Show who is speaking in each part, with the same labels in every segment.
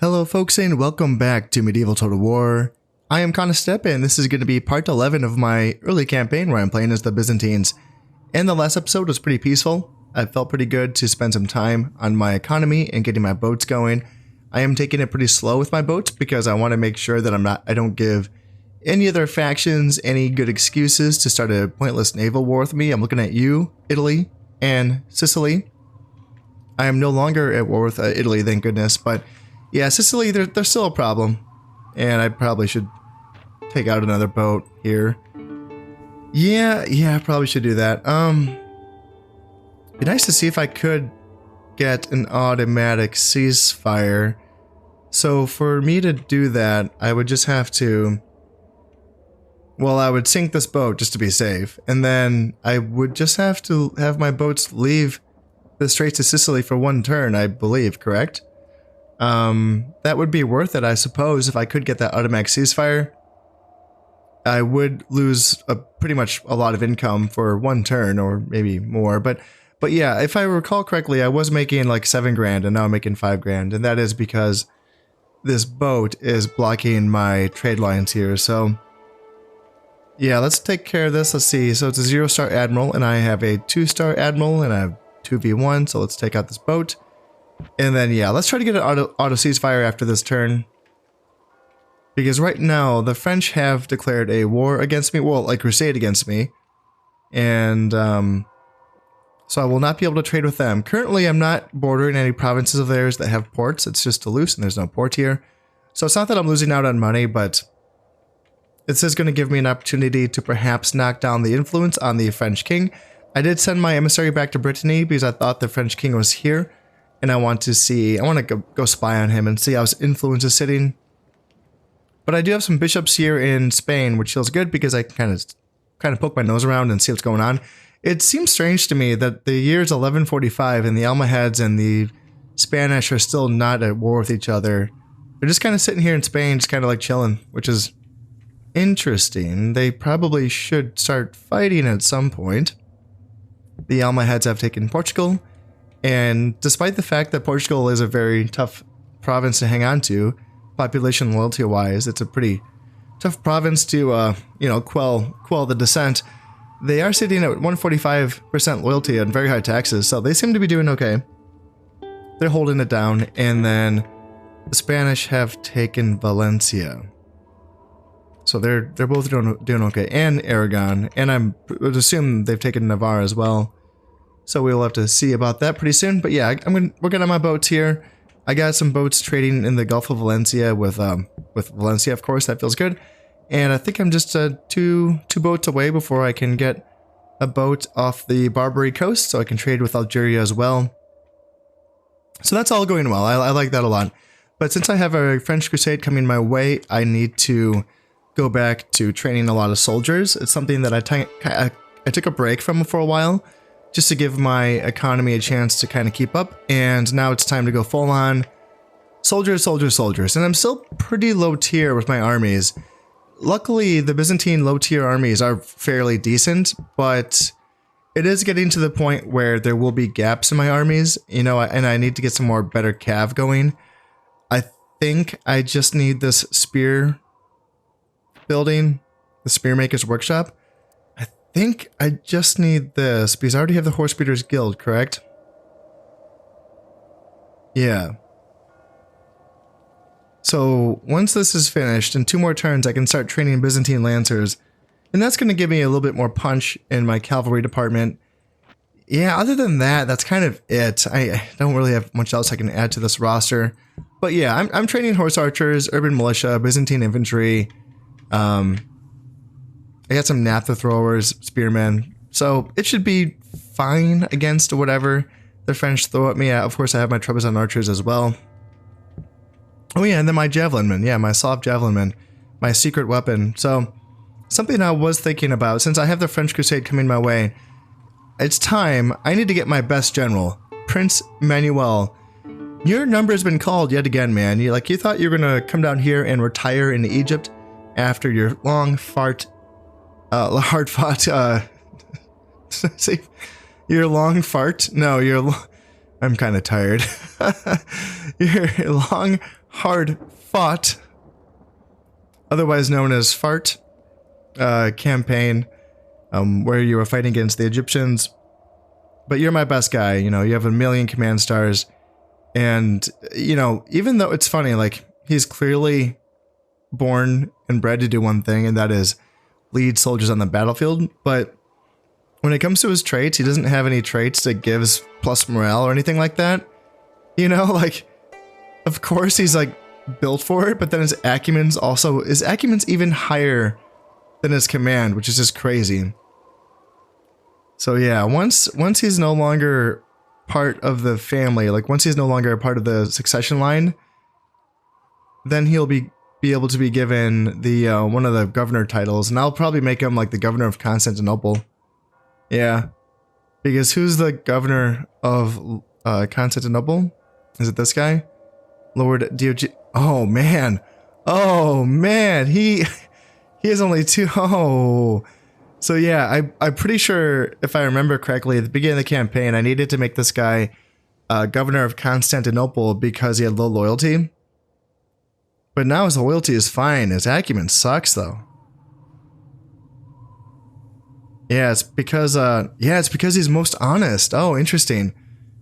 Speaker 1: Hello folks and welcome back to Medieval Total War. I am Conostep and this is going to be part 11 of my early campaign where I'm playing as the Byzantines. And the last episode was pretty peaceful. I felt pretty good to spend some time on my economy and getting my boats going. I am taking it pretty slow with my boats because I want to make sure that I don't give any other factions any good excuses to start a pointless naval war with me. I'm looking at you, Italy, and Sicily. I am no longer at war with Italy, thank goodness, but yeah, Sicily, they're still a problem, and I probably should take out another boat here. Yeah, I probably should do that. Be nice to see if I could get an automatic ceasefire. So for me to do that, I would just have to, well, I would sink this boat just to be safe, and then I would just have to have my boats leave the Straits of Sicily for one turn, I believe, correct? That would be worth it, I suppose, if I could get that automatic ceasefire. I would lose pretty much a lot of income for one turn, or maybe more, but yeah, if I recall correctly, I was making like 7 grand, and now I'm making 5 grand, and that is because this boat is blocking my trade lines here, so yeah, let's take care of this. Let's see, so it's a 0-star admiral, and I have a 2-star admiral, and I have 2v1, so let's take out this boat. And then, yeah, let's try to get an auto ceasefire after this turn. Because right now, the French have declared a war against me. Well, a crusade against me. And, so I will not be able to trade with them. Currently, I'm not bordering any provinces of theirs that have ports. It's just Toulouse, and there's no port here. So it's not that I'm losing out on money, but this is going to give me an opportunity to perhaps knock down the influence on the French king. I did send my emissary back to Brittany because I thought the French king was here. And I want to go spy on him and see how his influence is sitting. But I do have some bishops here in Spain, which feels good because I can kind of poke my nose around and see what's going on. It seems strange to me that the year is 1145 and the Almohads and the Spanish are still not at war with each other. They're just kind of sitting here in Spain, just kind of like chilling, which is interesting. They probably should start fighting at some point. The Almohads have taken Portugal. And despite the fact that Portugal is a very tough province to hang on to, population loyalty-wise, it's a pretty tough province to, quell the dissent. They are sitting at 145% loyalty and very high taxes, so they seem to be doing okay. They're holding it down, and then the Spanish have taken Valencia. So they're both doing okay, and Aragon, and I would assume they've taken Navarre as well. So we'll have to see about that pretty soon. But yeah, we're getting on my boats here. I got some boats trading in the Gulf of Valencia with Valencia, of course. That feels good. And I think I'm just two boats away before I can get a boat off the Barbary coast, so I can trade with Algeria as well. So that's all going well. I like that a lot. But since I have a French crusade coming my way, I need to go back to training a lot of soldiers. It's something that I took a break from for a while, just to give my economy a chance to kind of keep up, and now it's time to go full on soldiers, and I'm still pretty low tier with my armies. Luckily, the Byzantine low tier armies are fairly decent, but it is getting to the point where there will be gaps in my armies, and I need to get some more better cav going. I think I just need this spear building, the Spearmaker's Workshop. I think I just need this, because I already have the Horse Beaters Guild, correct? Yeah. So, once this is finished, in 2 more turns, I can start training Byzantine Lancers. And that's going to give me a little bit more punch in my cavalry department. Yeah, other than that, that's kind of it. I don't really have much else I can add to this roster. But yeah, I'm training Horse Archers, Urban Militia, Byzantine Infantry, I got some naphtha throwers, spearmen, so it should be fine against whatever the French throw at me. Of course, I have my Trebizond archers as well. Oh yeah, and then my javelin men. Yeah, my soft javelin men, my secret weapon. So something I was thinking about, since I have the French crusade coming my way, it's time. I need to get my best general, Prince Manuel. Your number has been called yet again, man. You thought you were gonna come down here and retire in Egypt after your long hard-fought, your long fart? No, I'm kind of tired. Your long, hard fought, otherwise known as FART, campaign, where you were fighting against the Egyptians. But you're my best guy, you know, you have 1 million command stars. And, you know, even though it's funny, like, he's clearly born and bred to do one thing, and that is lead soldiers on the battlefield. But when it comes to his traits, he doesn't have any traits that gives plus morale or anything like that. You know, like, of course he's like built for it, but then his acumen's even higher than his command, which is just crazy. So yeah, once he's no longer part of the family, like once he's no longer a part of the succession line, then he'll be able to be given the one of the governor titles, and I'll probably make him like the governor of Constantinople. Yeah, because who's the governor of Constantinople? Is it this guy? Lord Dog. Oh man, he has only 2. Oh, so yeah, I'm pretty sure if I remember correctly, at the beginning of the campaign, I needed to make this guy governor of Constantinople because he had low loyalty. But now his loyalty is fine. His acumen sucks though. Yeah, it's because he's most honest. Oh, interesting.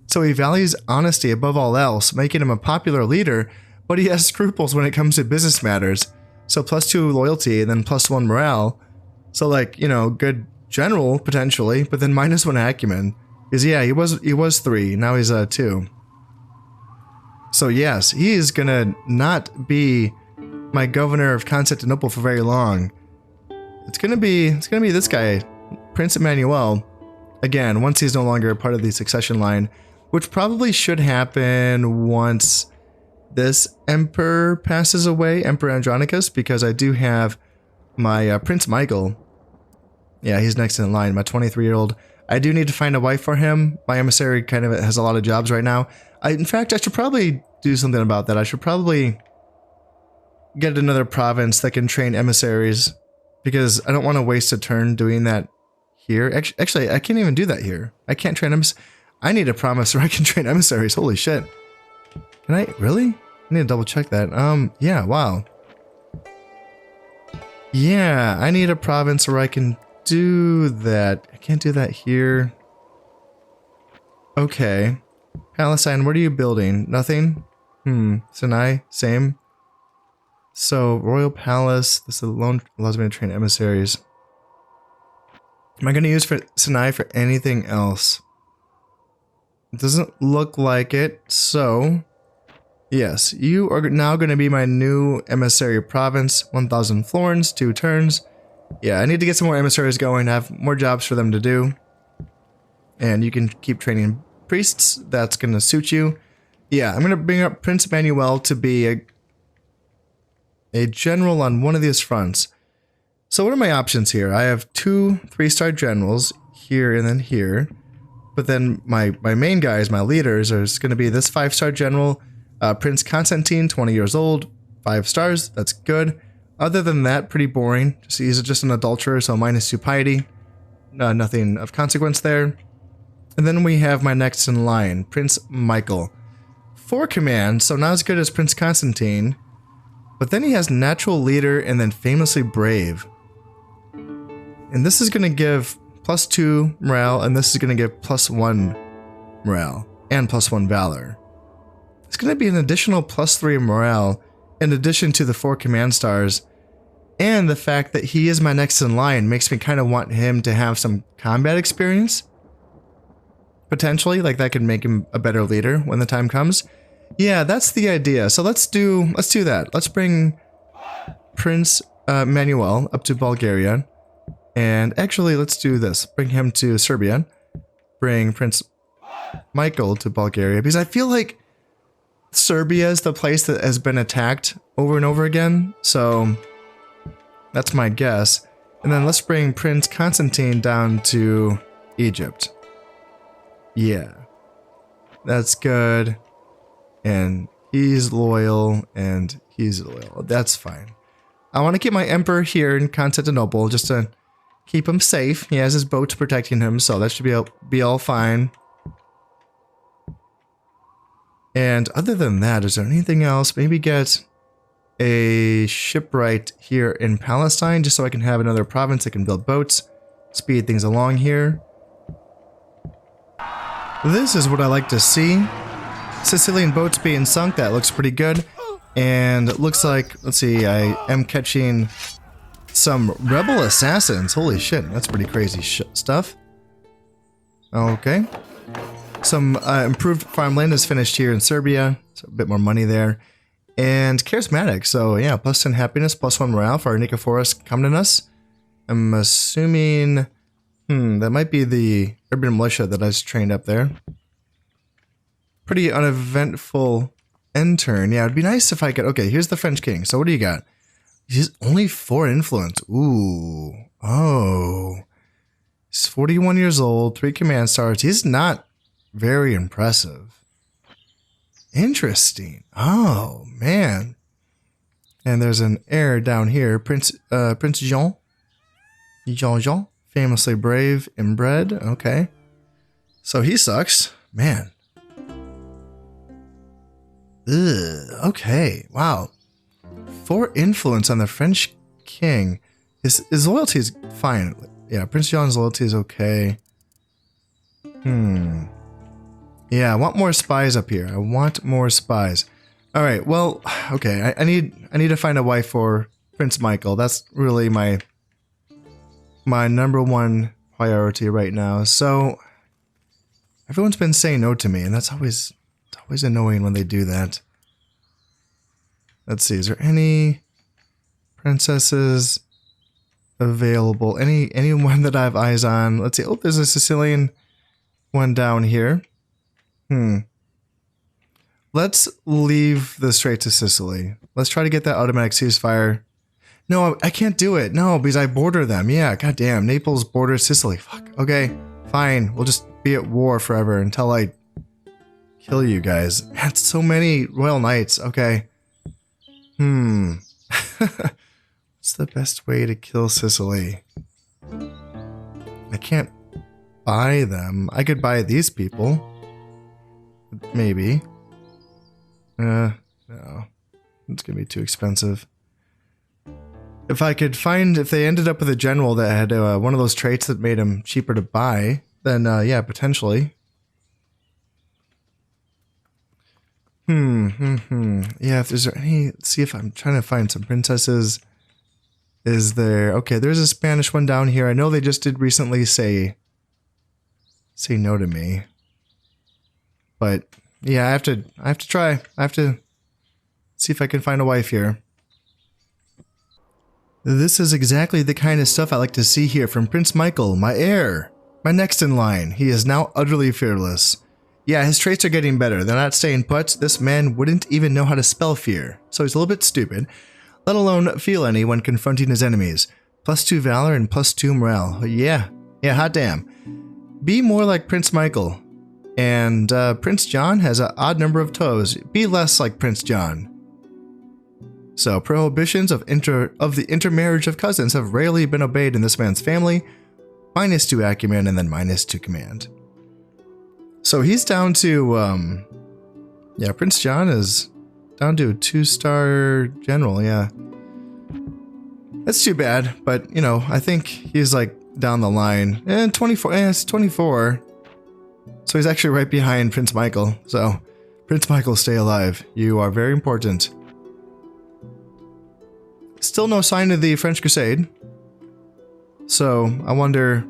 Speaker 1: So he values honesty above all else, making him a popular leader, but he has scruples when it comes to business matters. So +2 loyalty and then +1 morale. So like, you know, good general potentially, but then -1 acumen. Because yeah, he was 3, now he's 2. So yes, he is gonna not be my governor of Constantinople for very long. It's gonna be this guy, Prince Emmanuel. Again, once he's no longer a part of the succession line, which probably should happen once this emperor passes away, Emperor Andronicus, because I do have my Prince Michael. Yeah, he's next in line, my 23-year-old. I do need to find a wife for him. My emissary kind of has a lot of jobs right now. In fact, I should probably do something about that. I should probably get another province that can train emissaries, because I don't want to waste a turn doing that here. Actually, I can't even do that here. I can't train emissaries. I need a province where I can train emissaries. Holy shit. Can I? Really? I need to double check that. Yeah, wow. Yeah, I need a province where I can do that. I can't do that here. Okay. Palestine, what are you building? Nothing? Sinai, same. So, Royal Palace, this alone allows me to train emissaries. Am I going to use for Sinai for anything else? It doesn't look like it, so... Yes, you are now going to be my new emissary province. 1,000 florins, 2 turns. Yeah, I need to get some more emissaries going, have more jobs for them to do. And you can keep training priests. That's going to suit you. Yeah, I'm going to bring up Prince Emmanuel to be a general on one of these fronts. So what are my options here? I have 2 3-star generals here and then here. But then my main guys, my leaders, are going to be this 5-star general, Prince Constantine, 20 years old, 5 stars. That's good. Other than that, pretty boring. He's just an adulterer, so -2 piety. Nothing of consequence there. And then we have my next in line, Prince Michael. 4 commands, so not as good as Prince Constantine. But then he has natural leader and then famously brave. And this is going to give +2 morale, and this is going to give +1 morale and +1 valor. It's going to be an additional +3 morale in addition to the 4 command stars. And the fact that he is my next in line makes me kind of want him to have some combat experience. Potentially, like that could make him a better leader when the time comes. Yeah, that's the idea. So let's do that. Let's bring Prince Manuel up to Bulgaria. And actually, let's do this. Bring him to Serbia. Bring Prince Michael to Bulgaria. Because I feel like Serbia is the place that has been attacked over and over again. So that's my guess. And then let's bring Prince Constantine down to Egypt. Yeah. That's good. And he's loyal, and he's loyal. That's fine. I want to keep my emperor here in Constantinople just to keep him safe. He has his boats protecting him, so that should be all fine. And other than that, is there anything else? Maybe get a shipwright here in Palestine, just so I can have another province that can build boats, speed things along here. This is what I like to see. Sicilian boats being sunk, that looks pretty good. And it looks like, let's see, I am catching some rebel assassins. Holy shit, that's pretty crazy stuff. Okay. Some improved farmland is finished here in Serbia, so a bit more money there. And charismatic, so yeah, plus 10 happiness, plus 1 morale for our Nicephorus Comnenus. I'm assuming, that might be the urban militia that I just trained up there. Pretty uneventful end turn. Yeah, it'd be nice if I could, okay, here's the French king. So what do you got? He's only 4 influence. Ooh, oh. He's 41 years old, 3 command stars. He's not very impressive. Interesting. Oh, man. And there's an heir down here, Prince Jean. Jean, famously brave, inbred. Okay. So he sucks. Man. Ugh, okay. Wow. 4 influence on the French king. His loyalty is fine. Yeah, Prince Jean's loyalty is okay. Yeah, I want more spies up here. I want more spies. All right, well, okay. I need to find a wife for Prince Michael. That's really my number 1 priority right now. So everyone's been saying no to me, and it's always annoying when they do that. Let's see. Is there any princesses available? Anyone that I have eyes on? Let's see. Oh, there's a Sicilian one down here. Let's leave the Strait to Sicily. Let's try to get that automatic ceasefire. No, I can't do it. No, because I border them. Yeah, goddamn. Naples borders Sicily. Fuck. Okay, fine. We'll just be at war forever until I kill you guys. That's so many royal knights. Okay. What's the best way to kill Sicily? I can't buy them. I could buy these people. Maybe. No. It's gonna be too expensive. If they ended up with a general that had one of those traits that made him cheaper to buy, then yeah, potentially. Yeah, if there's any, let's see if I'm trying to find some princesses. Is there, okay, there's a Spanish one down here. I know they just did recently say no to me. But yeah, I have to try. I have to see if I can find a wife here. This is exactly the kind of stuff I like to see here from Prince Michael, my heir. My next in line. He is now utterly fearless. Yeah, his traits are getting better. They're not staying put. This man wouldn't even know how to spell fear. So he's a little bit stupid, let alone feel any when confronting his enemies. +2 valor and +2 morale. Yeah, hot damn. Be more like Prince Michael. And Prince John has an odd number of toes. Be less like Prince John. So prohibitions of the intermarriage of cousins have rarely been obeyed in this man's family. -2 acumen and then -2 command. So he's down to yeah, Prince John is down to a 2-star general. Yeah, that's too bad. But you know, I think he's like down the line. And 24. It's 24. So he's actually right behind Prince Michael. So, Prince Michael, stay alive. You are very important. Still no sign of the French crusade. So, I wonder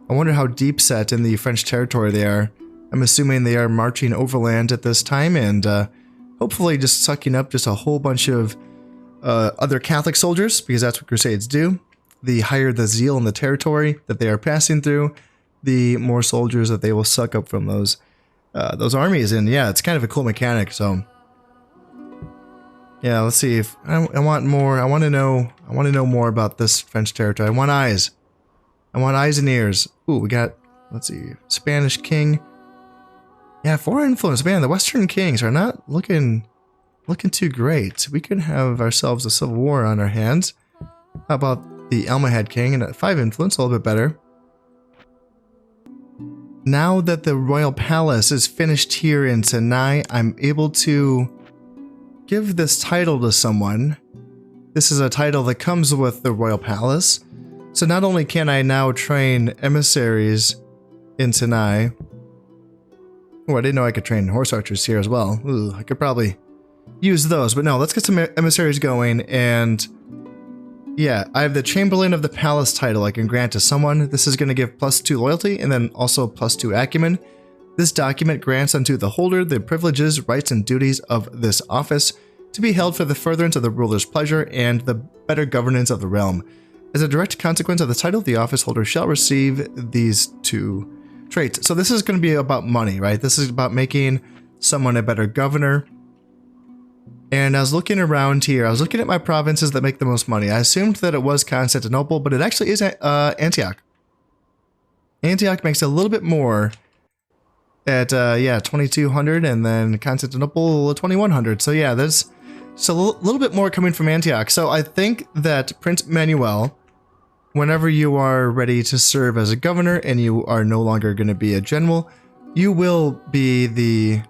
Speaker 1: how deep set in the French territory they are. I'm assuming they are marching overland at this time and hopefully just sucking up just a whole bunch of other Catholic soldiers, because that's what crusades do. The higher the zeal in the territory that they are passing through, the more soldiers that they will suck up from those armies. And yeah, it's kind of a cool mechanic. So yeah, let's see if I want more. I want to know more about this French territory. I want eyes and ears. Ooh, we got, let's see, Spanish king. Yeah, 4 influence. Man, the Western kings are not looking too great. We could have ourselves a civil war on our hands. How about the Almohad king and 5 influence, a little bit better. now that the royal palace is finished here in Tanai, I'm able to give this title to someone. This is a title that comes with the royal palace. So not only can I now train emissaries in Tanai. Oh, I didn't know I could train horse archers here as well. Ooh, I could probably use those, but no, let's get some emissaries going. And yeah, I have the Chamberlain of the Palace title I can grant to someone. This is going to give +2 loyalty and then also +2 acumen. This document grants unto the holder the privileges, rights, and duties of this office to be held for the furtherance of the ruler's pleasure and the better governance of the realm. As a direct consequence of the title, the office holder shall receive these 2 traits. So this is going to be about money, right? This is about making someone a better governor. And I was looking around here. I was looking at my provinces that make the most money. I assumed that it was Constantinople, but it actually is Antioch. Antioch makes a little bit more at, yeah, 2,200, and then Constantinople 2,100. So yeah, there's a little bit more coming from Antioch. So I think that Prince Manuel, whenever you are ready to serve as a governor and you are no longer going to be a general, you will be the...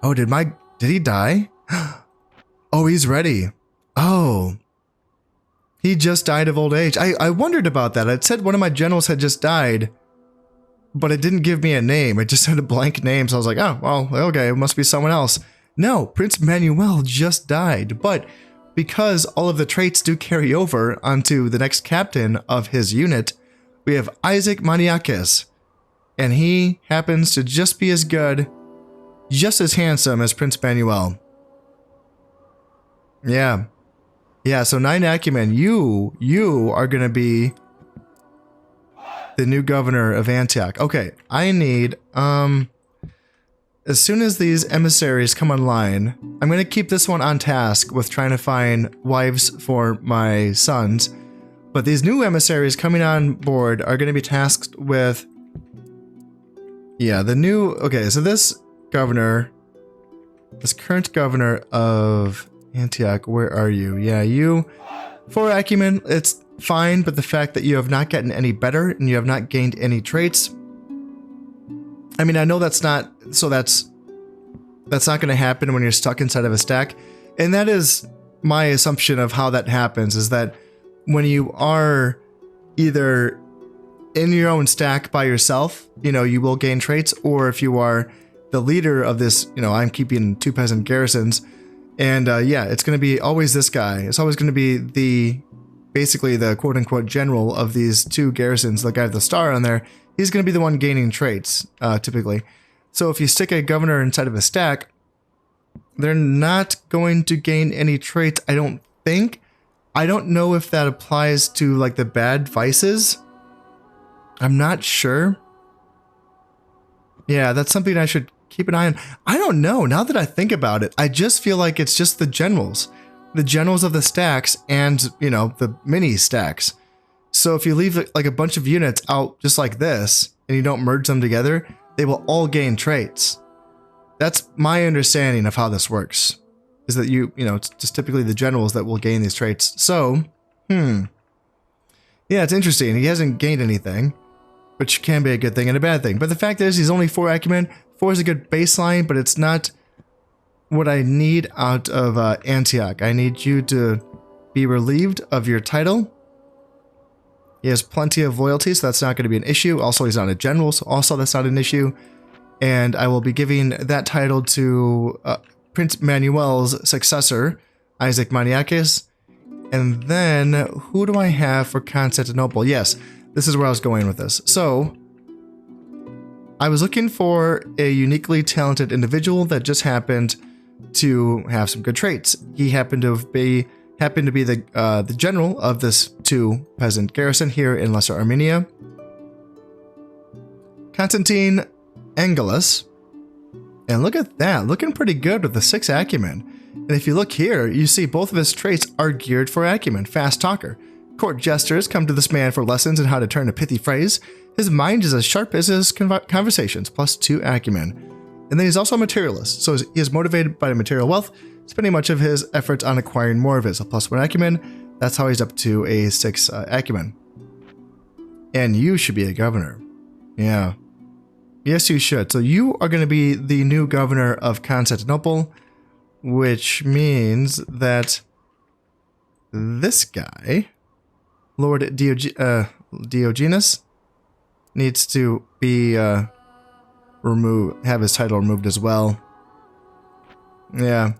Speaker 1: Oh, did he die? Oh, he's ready. Oh. He just died of old age. I wondered about that. It said one of my generals had just died, but it didn't give me a name. It just had a blank name. So I was like, oh, well, okay, it must be someone else. No, Prince Manuel just died. But because all of the traits do carry over onto the next captain of his unit, we have Isaac Maniakis. And he happens to just be as good, just as handsome as Prince Manuel. Yeah. Yeah, so 9 acumen. You are going to be the new governor of Antioch. Okay, I need, as soon as these emissaries come online, I'm going to keep this one on task with trying to find wives for my sons. But these new emissaries coming on board are going to be tasked with, yeah, the new, okay, so this governor, this current governor of Antioch, where are you? Yeah, you, 4 acumen, it's fine, but the fact that you have not gotten any better and you have not gained any traits, I mean, I know that's not, so that's not going to happen when you're stuck inside of a stack. And that is my assumption of how that happens, is that when you are either in your own stack by yourself, you know, you will gain traits, or if you are the leader of this, you know, I'm keeping 2 peasant garrisons, and yeah, it's going to be always this guy. It's always going to be basically the quote-unquote general of these 2 garrisons, the guy with the star on there. He's going to be the one gaining traits, typically. So if you stick a governor inside of a stack, they're not going to gain any traits, I don't think. I don't know if that applies to, like, the bad vices. I'm not sure. Yeah, that's something I should keep an eye on. I don't know. Now that I think about it, I just feel like it's just the generals. The generals of the stacks and, you know, the mini stacks. So if you leave like a bunch of units out just like this and you don't merge them together, they will all gain traits. That's my understanding of how this works. Is that you know, it's just typically the generals that will gain these traits. So, yeah, it's interesting. He hasn't gained anything, which can be a good thing and a bad thing. But the fact is, he's only 4 acumen. 4 is a good baseline, but it's not what I need out of Antioch. I need you to be relieved of your title. He has plenty of loyalty, so that's not going to be an issue. Also, he's not a general, so also that's not an issue. And I will be giving that title to Prince Manuel's successor, Isaac Maniakis. And then, who do I have for Constantinople? Yes, this is where I was going with this. So, I was looking for a uniquely talented individual that just happened to have some good traits. He happened to be the general of this 2 peasant garrison here in Lesser Armenia. Constantine Angelus. And look at that, looking pretty good with the 6 acumen. And if you look here, you see both of his traits are geared for acumen. Fast talker. Court jesters come to this man for lessons in how to turn a pithy phrase. His mind is as sharp as his conversations, +2 acumen. And then he's also a materialist, so he is motivated by material wealth, spending much of his efforts on acquiring more of it. So +1 acumen, that's how he's up to a 6 acumen. And you should be a governor. Yeah. Yes, you should. So you are going to be the new governor of Constantinople, which means that this guy, Lord Diogenes, needs to be removed, have his title removed as well. Yeah.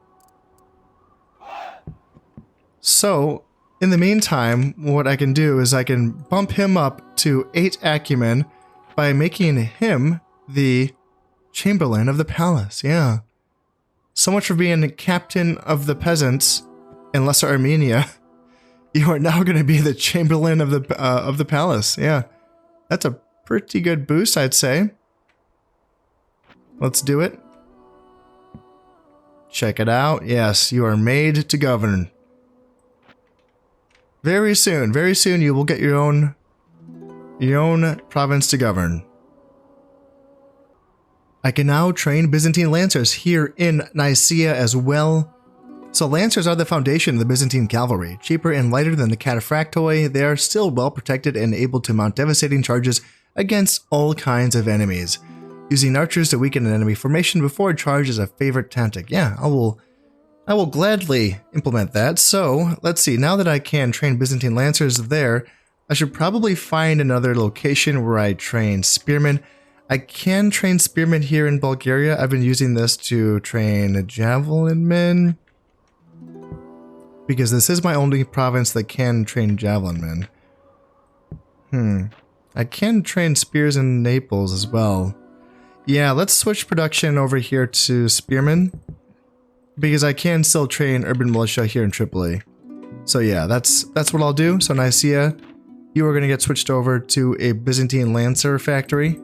Speaker 1: So, in the meantime, what I can do is I can bump him up to 8 acumen by making him the Chamberlain of the Palace. Yeah. So much for being captain of the peasants in Lesser Armenia. You are now going to be the Chamberlain of the Palace. Yeah. That's a pretty good boost, I'd say. Let's do it. Check it out. Yes, you are made to govern. Very soon you will get your own province to govern. I can now train Byzantine Lancers here in Nicaea as well. So Lancers are the foundation of the Byzantine cavalry. Cheaper and lighter than the cataphractoi, they are still well protected and able to mount devastating charges against all kinds of enemies. Using archers to weaken an enemy formation before a charge is a favorite tactic. Yeah, I will gladly implement that. So, let's see, now that I can train Byzantine Lancers there, I should probably find another location where I train Spearmen. I can train Spearmen here in Bulgaria. I've been using this to train Javelin men, because this is my only province that can train Javelin men. I can train Spears in Naples as well. Yeah, let's switch production over here to Spearmen, because I can still train Urban Militia here in Tripoli. So yeah, that's what I'll do. So Nicaea, you are going to get switched over to a Byzantine Lancer factory,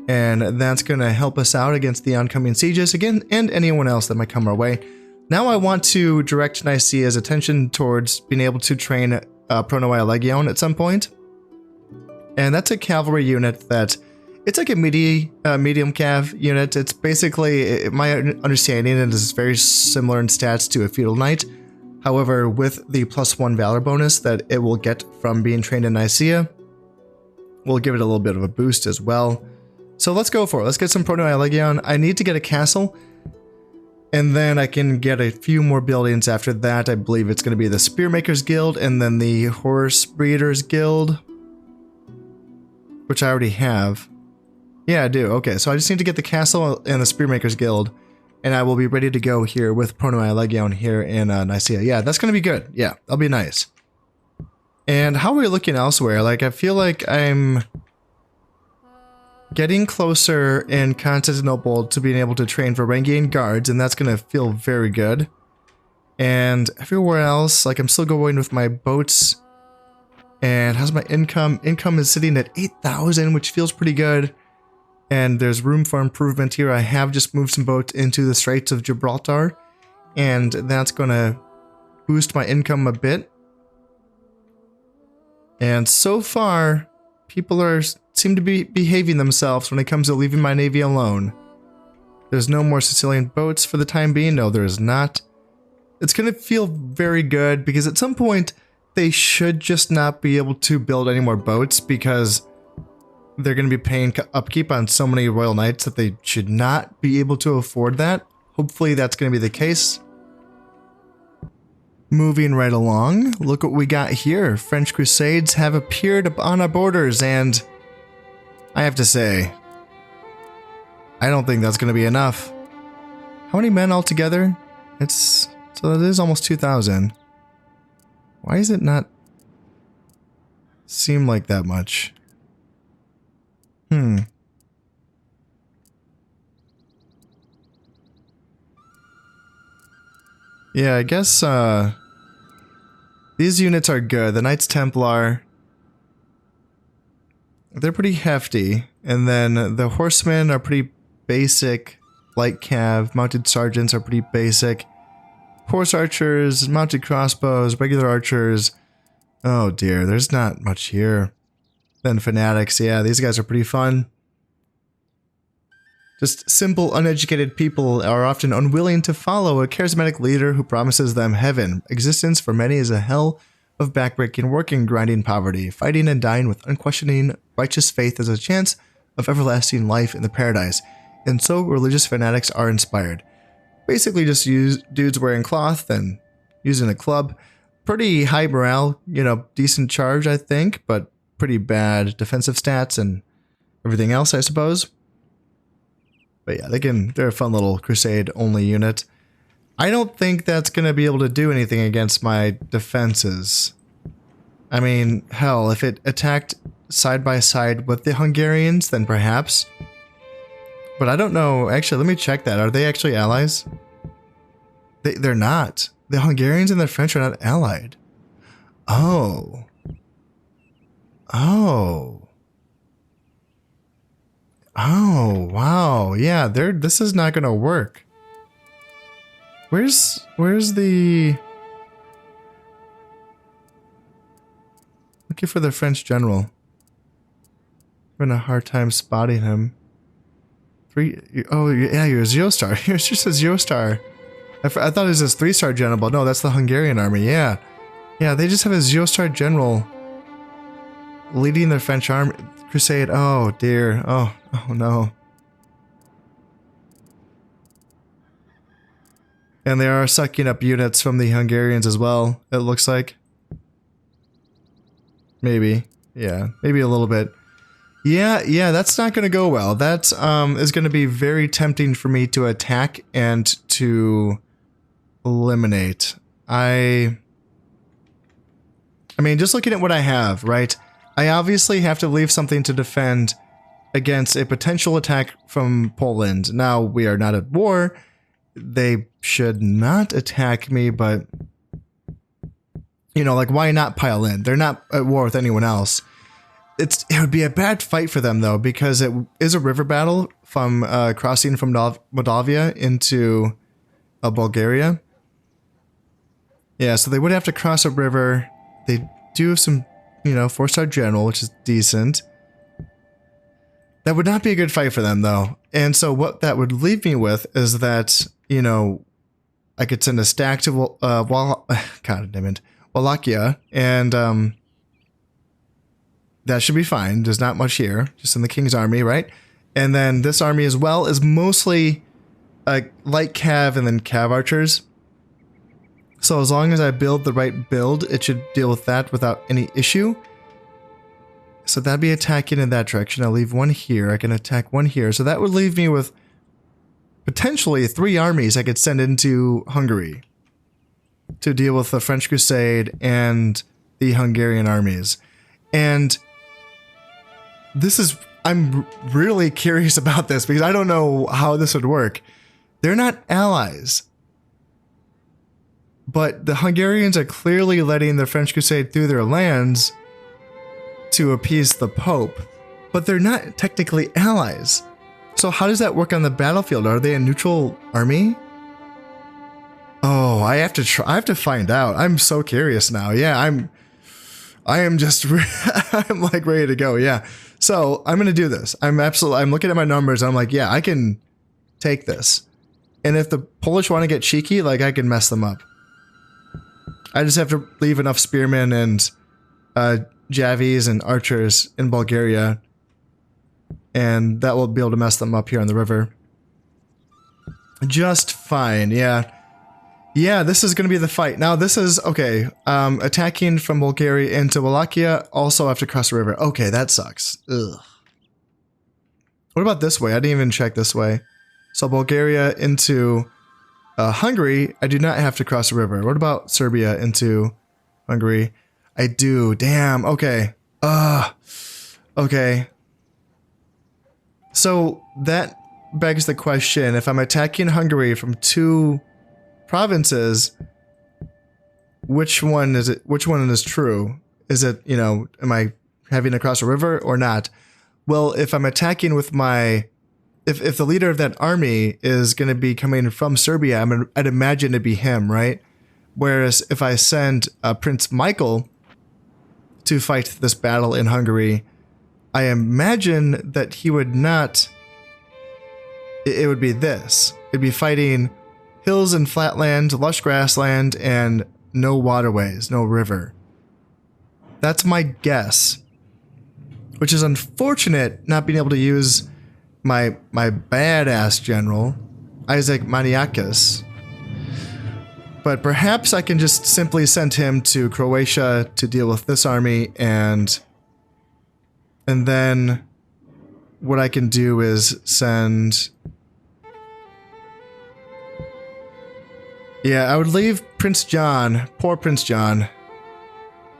Speaker 1: and that's going to help us out against the oncoming sieges again, and anyone else that might come our way. Now I want to direct Nicaea's attention towards being able to train Pronoia Legion at some point. And that's a cavalry unit that, it's like a medium cav unit. It's basically, my understanding, it is very similar in stats to a feudal knight. However, with the +1 valor bonus that it will get from being trained in Nicaea, we'll give it a little bit of a boost as well. So let's go for it. Let's get some Pronoia Legion. I need to get a castle, and then I can get a few more buildings after that. I believe it's going to be the Spearmakers Guild and then the Horse Breeders Guild, which I already have. Yeah, I do. Okay, so I just need to get the castle and the Spearmakers Guild, and I will be ready to go here with Pronoia Legion here in Nicaea. Yeah, that's going to be good. Yeah, that'll be nice. And how are we looking elsewhere? Like, I feel like I'm getting closer in Constantinople to being able to train Varangian guards, and that's going to feel very good. And everywhere else, like, I'm still going with my boats. And how's my income? Income is sitting at 8,000, which feels pretty good. And there's room for improvement here. I have just moved some boats into the Straits of Gibraltar, and that's going to boost my income a bit. And so far, people seem to be behaving themselves when it comes to leaving my navy alone. There's no more Sicilian boats for the time being. No, there is not. It's going to feel very good, because at some point, they should just not be able to build any more boats, because they're going to be paying upkeep on so many royal knights that they should not be able to afford that. Hopefully that's going to be the case. Moving right along, look what we got here. French crusades have appeared on our borders, and I have to say, I don't think that's going to be enough. How many men altogether? So it is almost 2,000. Why does it not seem like that much? Yeah, I guess these units are good. The Knights Templar, they're pretty hefty. And then the Horsemen are pretty basic. Light Cav, Mounted Sergeants are pretty basic. Horse Archers, Mounted Crossbows, regular Archers. Oh dear, there's not much here. Then Fanatics, yeah, these guys are pretty fun. Just simple, uneducated people are often unwilling to follow a charismatic leader who promises them heaven. Existence for many is a hell of backbreaking work and grinding poverty. Fighting and dying with unquestioning righteous faith is a chance of everlasting life in the paradise, and so religious fanatics are inspired. Basically just dudes wearing cloth and using a club. Pretty high morale, you know, decent charge, I think, but pretty bad defensive stats and everything else, I suppose. But yeah, they're a fun little crusade-only unit. I don't think that's going to be able to do anything against my defenses. I mean, hell, if it attacked side by side with the Hungarians, then perhaps. But I don't know. Actually, let me check that. Are they actually allies? They're not. The Hungarians and the French are not allied. Oh. Oh. Oh, wow. Yeah, this is not going to work. Where's the... Looking for the French general. Having a hard time spotting him. Oh, yeah, you're a 0-star. Here's just a 0-star. I thought it was this 3-star general, but no, that's the Hungarian army, yeah. Yeah, they just have a 0-star general leading the French army crusade. Oh, dear. Oh no. And they are sucking up units from the Hungarians as well, it looks like. Maybe. Yeah, maybe a little bit. Yeah, that's not going to go well. That is going to be very tempting for me to attack and to eliminate. I mean, just looking at what I have, right? I obviously have to leave something to defend against a potential attack from Poland. Now, we are not at war. They should not attack me, but, you know, like, why not pile in? They're not at war with anyone else. It would be a bad fight for them, though, because it is a river battle from crossing from Moldavia into Bulgaria. Yeah, so they would have to cross a river. They do have some, you know, 4-star general, which is decent. That would not be a good fight for them, though. And so what that would leave me with is that, you know, I could send a stack to Wallachia, and that should be fine. There's not much here, just in the King's army, right? And then this army as well is mostly light cav and then cav archers. So as long as I build the right build, it should deal with that without any issue. So that'd be attacking in that direction. I'll leave one here. I can attack one here. So that would leave me with potentially 3 armies I could send into Hungary to deal with the French Crusade and the Hungarian armies. And I'm really curious about this because I don't know how this would work. They're not allies. But the Hungarians are clearly letting the French Crusade through their lands to appease the Pope. But they're not technically allies. So how does that work on the battlefield? Are they a neutral army? Oh, I have to find out. I'm so curious now. Yeah, I am just, I'm like ready to go. Yeah. So I'm going to do this. I'm looking at my numbers. And I'm like, yeah, I can take this. And if the Polish want to get cheeky, like I can mess them up. I just have to leave enough spearmen and javies and archers in Bulgaria. And that will be able to mess them up here on the river. Just fine. Yeah. Yeah, this is going to be the fight. Now, this is, okay, attacking from Bulgaria into Wallachia, also have to cross the river. Okay, that sucks. Ugh. What about this way? I didn't even check this way. So Bulgaria into Hungary, I do not have to cross the river. What about Serbia into Hungary? I do. Damn, okay. Okay. So that begs the question, if I'm attacking Hungary from 2 provinces, which one is it? Which one is true? Is it, you know, am I having to cross a river or not? Well, if I'm attacking with my, if the leader of that army is going to be coming from Serbia, I'd imagine it'd be him, right? Whereas if I send Prince Michael to fight this battle in Hungary, I imagine that he would not, it would be this. It'd be fighting hills and flatland, lush grassland, and no waterways, no river. That's my guess. which is unfortunate not being able to use my badass general, Isaac Maniakis. But perhaps I can just simply send him to Croatia to deal with this army, and then what I can do is send... Yeah, I would leave Prince John, poor Prince John.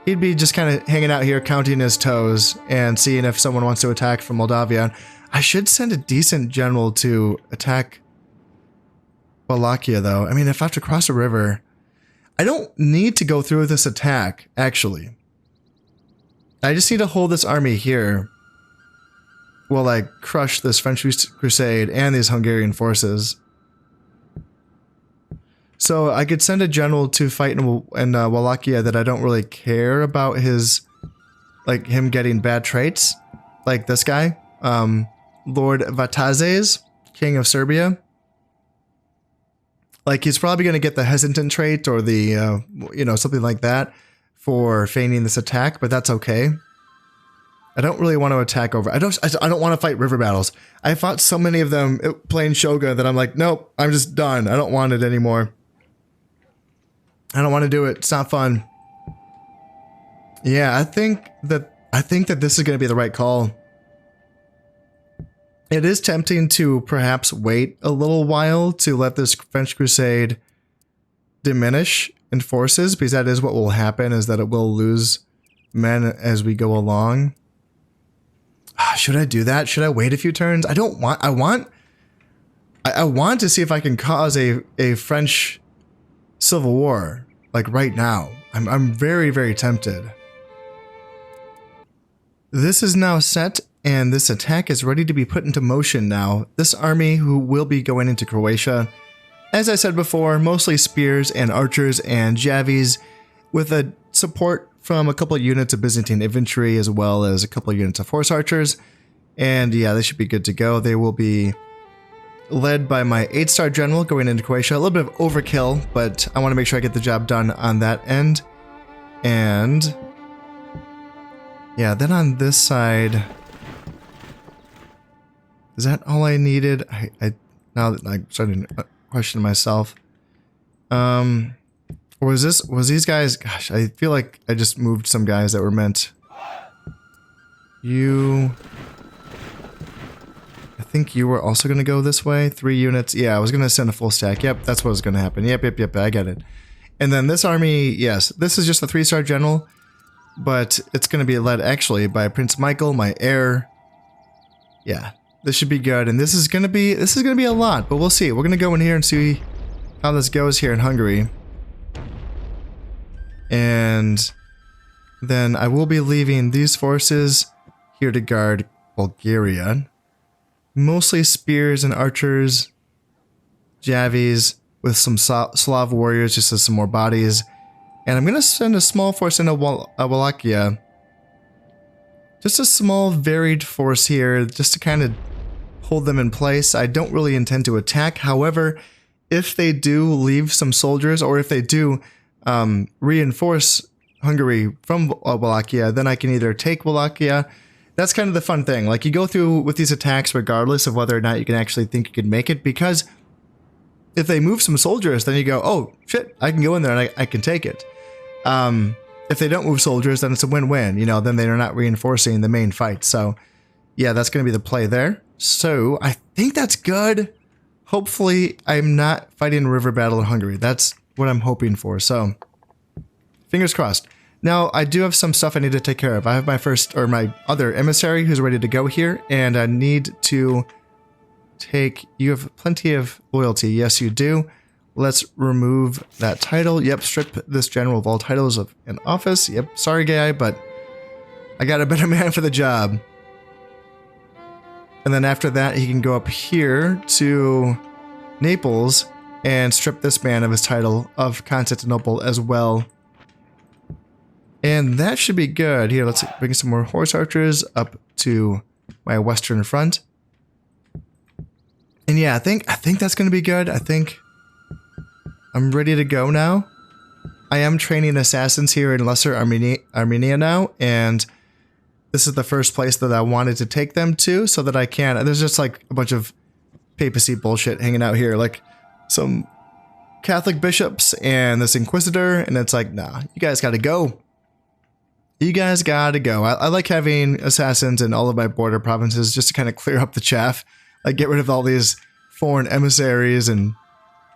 Speaker 1: He'd be just kind of hanging out here counting his toes and seeing if someone wants to attack from Moldavia. I should send a decent general to attack Wallachia, though. I mean, if I have to cross a river... I don't need to go through this attack, actually. I just need to hold this army here while I crush this French crusade and these Hungarian forces. So I could send a general to fight in Wallachia that I don't really care about his, like, him getting bad traits. Like this guy, Lord Vatazes, King of Serbia. Like, he's probably going to get the hesitant trait or the, you know, something like that for feigning this attack, but that's okay. I don't really want to attack over. I don't want to fight river battles. I fought so many of them playing Shogun that I'm like, nope, I'm just done. I don't want it anymore. I don't want to do it. It's not fun. Yeah, I think that this is going to be the right call. It is tempting to perhaps wait a little while to let this French crusade diminish in forces, because that is what will happen, is that it will lose men as we go along. Should I do that? Should I wait a few turns? I want to see if I can cause a French civil war, like right now. I'm very, very tempted. This is now set, and this attack is ready to be put into motion now. This army who will be going into Croatia, as I said before, mostly spears and archers and javies, with a support from a couple of units of Byzantine infantry as well as a couple of units of horse archers. And yeah, they should be good to go. They will be led by my 8-star general going into Croatia. A little bit of overkill, but I want to make sure I get the job done on that end. And yeah, then on this side, is that all I needed? Now that I'm starting to question myself. Or was these guys, gosh, I feel like I just moved some guys that were meant. I think you were also going to go this way. 3 units. Yeah, I was going to send a full stack. Yep, that's what was going to happen. Yep, I get it. And then this army, yes, this is just a 3-star general, but it's going to be led actually by Prince Michael, my heir. Yeah, this should be good. And this is going to be a lot, but we'll see. We're going to go in here and see how this goes here in Hungary. And then I will be leaving these forces here to guard Bulgaria. Mostly spears and archers, javies, with some Slav warriors just as some more bodies. And I'm going to send a small force into Wallachia. Just a small varied force here, just to kind of hold them in place. I don't really intend to attack. However, if they do leave some soldiers, or if they do reinforce Hungary from Wallachia, then I can either take Wallachia. That's kind of the fun thing. Like, you go through with these attacks regardless of whether or not you can actually think you can make it, because if they move some soldiers, then you go, oh shit, I can go in there and I can take it. If they don't move soldiers, then it's a win-win, you know, then they're not reinforcing the main fight. So yeah, that's going to be the play there. So I think that's good. Hopefully I'm not fighting a river battle in Hungary. That's what I'm hoping for. So fingers crossed. Now, I do have some stuff I need to take care of. I have my other emissary who's ready to go here, and I need to take... You have plenty of loyalty. Yes, you do. Let's remove that title. Yep, strip this general of all titles of an office. Yep, sorry guy, but I got a better man for the job. And then after that, he can go up here to Naples and strip this man of his title of Constantinople as well. And that should be good. Here, let's bring some more horse archers up to my western front. And yeah, I think that's going to be good. I think I'm ready to go now. I am training assassins here in Lesser Armenia now, and this is the first place that I wanted to take them to so that I can. There's just like a bunch of papacy bullshit hanging out here, like some Catholic bishops and this inquisitor, and it's like, nah, you guys gotta go. You guys gotta go. I like having assassins in all of my border provinces just to kind of clear up the chaff, like get rid of all these foreign emissaries and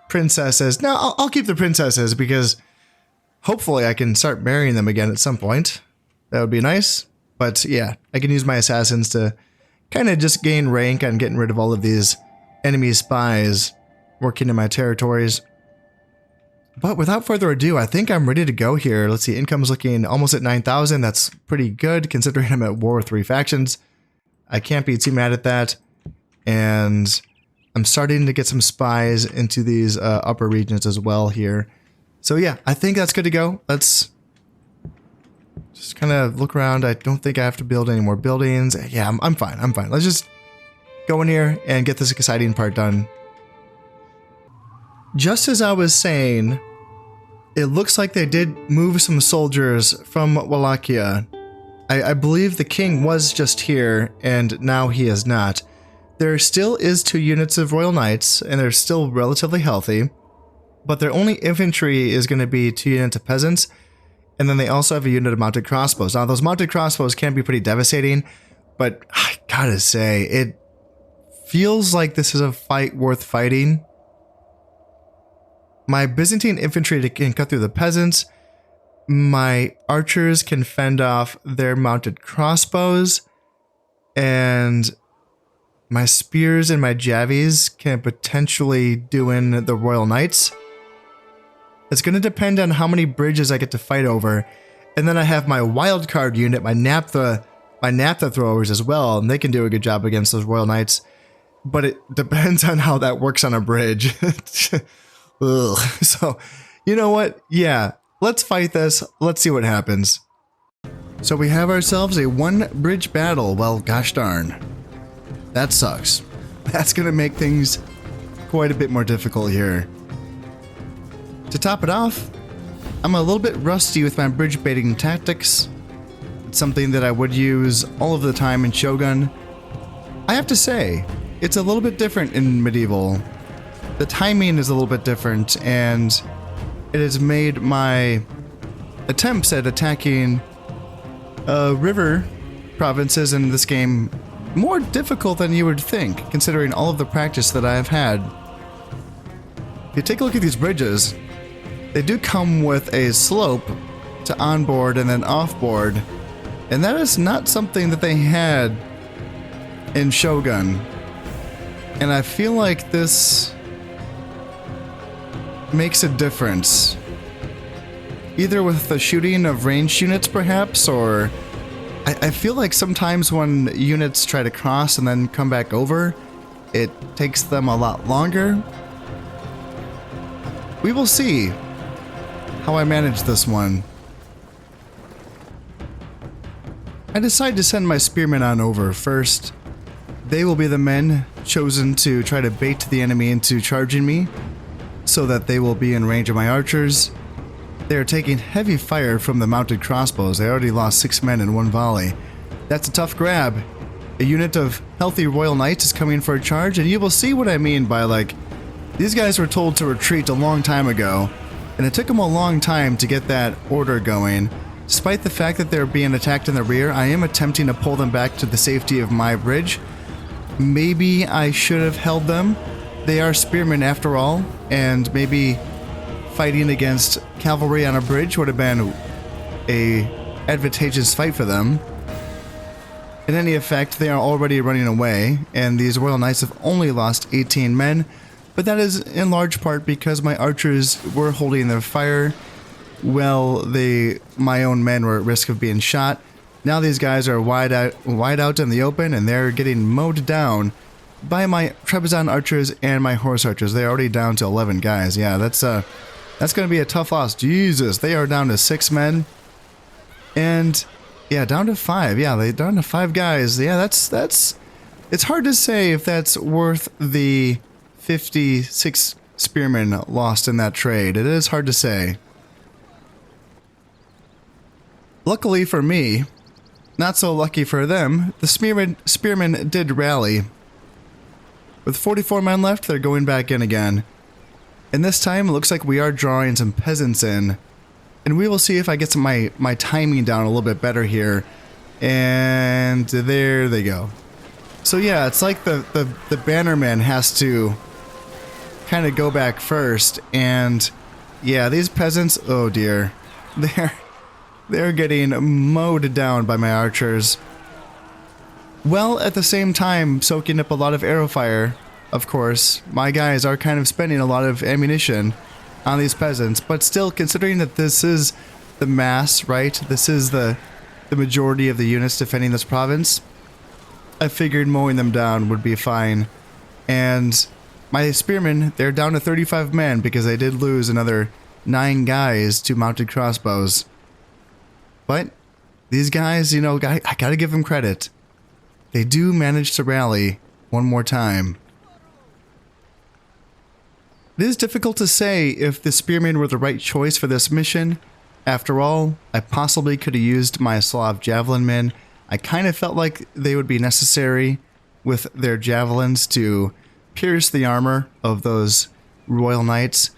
Speaker 1: princesses. No, I'll keep the princesses because hopefully I can start marrying them again at some point. That would be nice. But yeah, I can use my assassins to kind of just gain rank on getting rid of all of these enemy spies working in my territories. But without further ado, I think I'm ready to go here. Let's see, income's looking almost at 9,000. That's pretty good considering I'm at war with 3 factions. I can't be too mad at that. And I'm starting to get some spies into these upper regions as well here. So yeah, I think that's good to go. Let's just kind of look around. I don't think I have to build any more buildings. Yeah, I'm fine. I'm fine. Let's just go in here and get this exciting part done. Just as I was saying, it looks like they did move some soldiers from Wallachia. I believe the king was just here, and now he is not. There still is 2 units of Royal Knights, and they're still relatively healthy, but their only infantry is going to be 2 units of peasants, and then they also have a unit of mounted crossbows. Now, those mounted crossbows can be pretty devastating, but I gotta say, it feels like this is a fight worth fighting. My Byzantine infantry can cut through the peasants. My archers can fend off their mounted crossbows. And my spears and my javies can potentially do in the Royal Knights. It's going to depend on how many bridges I get to fight over. And then I have my wildcard unit, my naphtha throwers as well, and they can do a good job against those Royal Knights. But it depends on how that works on a bridge. Ugh. So, you know what? Yeah, let's fight this. Let's see what happens. So we have ourselves a 1-bridge battle. Well, gosh darn. That sucks. That's going to make things quite a bit more difficult here. To top it off, I'm a little bit rusty with my bridge baiting tactics. It's something that I would use all of the time in Shogun. I have to say, it's a little bit different in Medieval. The timing is a little bit different, and it has made my attempts at attacking river provinces in this game more difficult than you would think, considering all of the practice that I have had. If you take a look at these bridges, they do come with a slope to onboard and then offboard, and that is not something that they had in Shogun. And I feel like this makes a difference. Either with the shooting of ranged units perhaps, or I feel like sometimes when units try to cross and then come back over, it takes them a lot longer. We will see how I manage this one. I decide to send my spearmen on over first. They will be the men chosen to try to bait the enemy into charging me, so that they will be in range of my archers. They are taking heavy fire from the mounted crossbows. They already lost 6 men in 1 volley. That's a tough grab. A unit of healthy Royal Knights is coming for a charge, and you will see what I mean by, like, these guys were told to retreat a long time ago, and it took them a long time to get that order going. Despite the fact that they're being attacked in the rear, I am attempting to pull them back to the safety of my bridge. Maybe I should have held them. They are spearmen after all, and maybe fighting against cavalry on a bridge would have been a advantageous fight for them. In any effect, they are already running away, and these Royal Knights have only lost 18 men, but that is in large part because my archers were holding their fire while my own men were at risk of being shot. Now these guys are wide out in the open, and they're getting mowed down by my Trebizond archers and my horse archers. They're already down to 11 guys. Yeah, that's going to be a tough loss. Jesus, they are down to 6 men. And yeah, down to 5. Yeah, they're down to 5 guys. Yeah, that's it's hard to say if that's worth the 56 spearmen lost in that trade. It is hard to say. Luckily for me, not so lucky for them, the spearmen did rally. With 44 men left, they're going back in again. And this time, it looks like we are drawing some peasants in. And we will see if I get my timing down a little bit better here. And there they go. So yeah, it's like the bannerman has to kind of go back first. And yeah, these peasants, oh dear. They're getting mowed down by my archers. Well, at the same time, soaking up a lot of arrow fire, of course. My guys are kind of spending a lot of ammunition on these peasants, but still, considering that this is the mass, right? This is the majority of the units defending this province, I figured mowing them down would be fine. And my spearmen, they're down to 35 men because I did lose another 9 guys to mounted crossbows. But these guys, you know, I gotta give them credit. They do manage to rally one more time. It is difficult to say if the spearmen were the right choice for this mission. After all, I possibly could have used my Slav javelin men. I kind of felt like they would be necessary with their javelins to pierce the armor of those royal knights.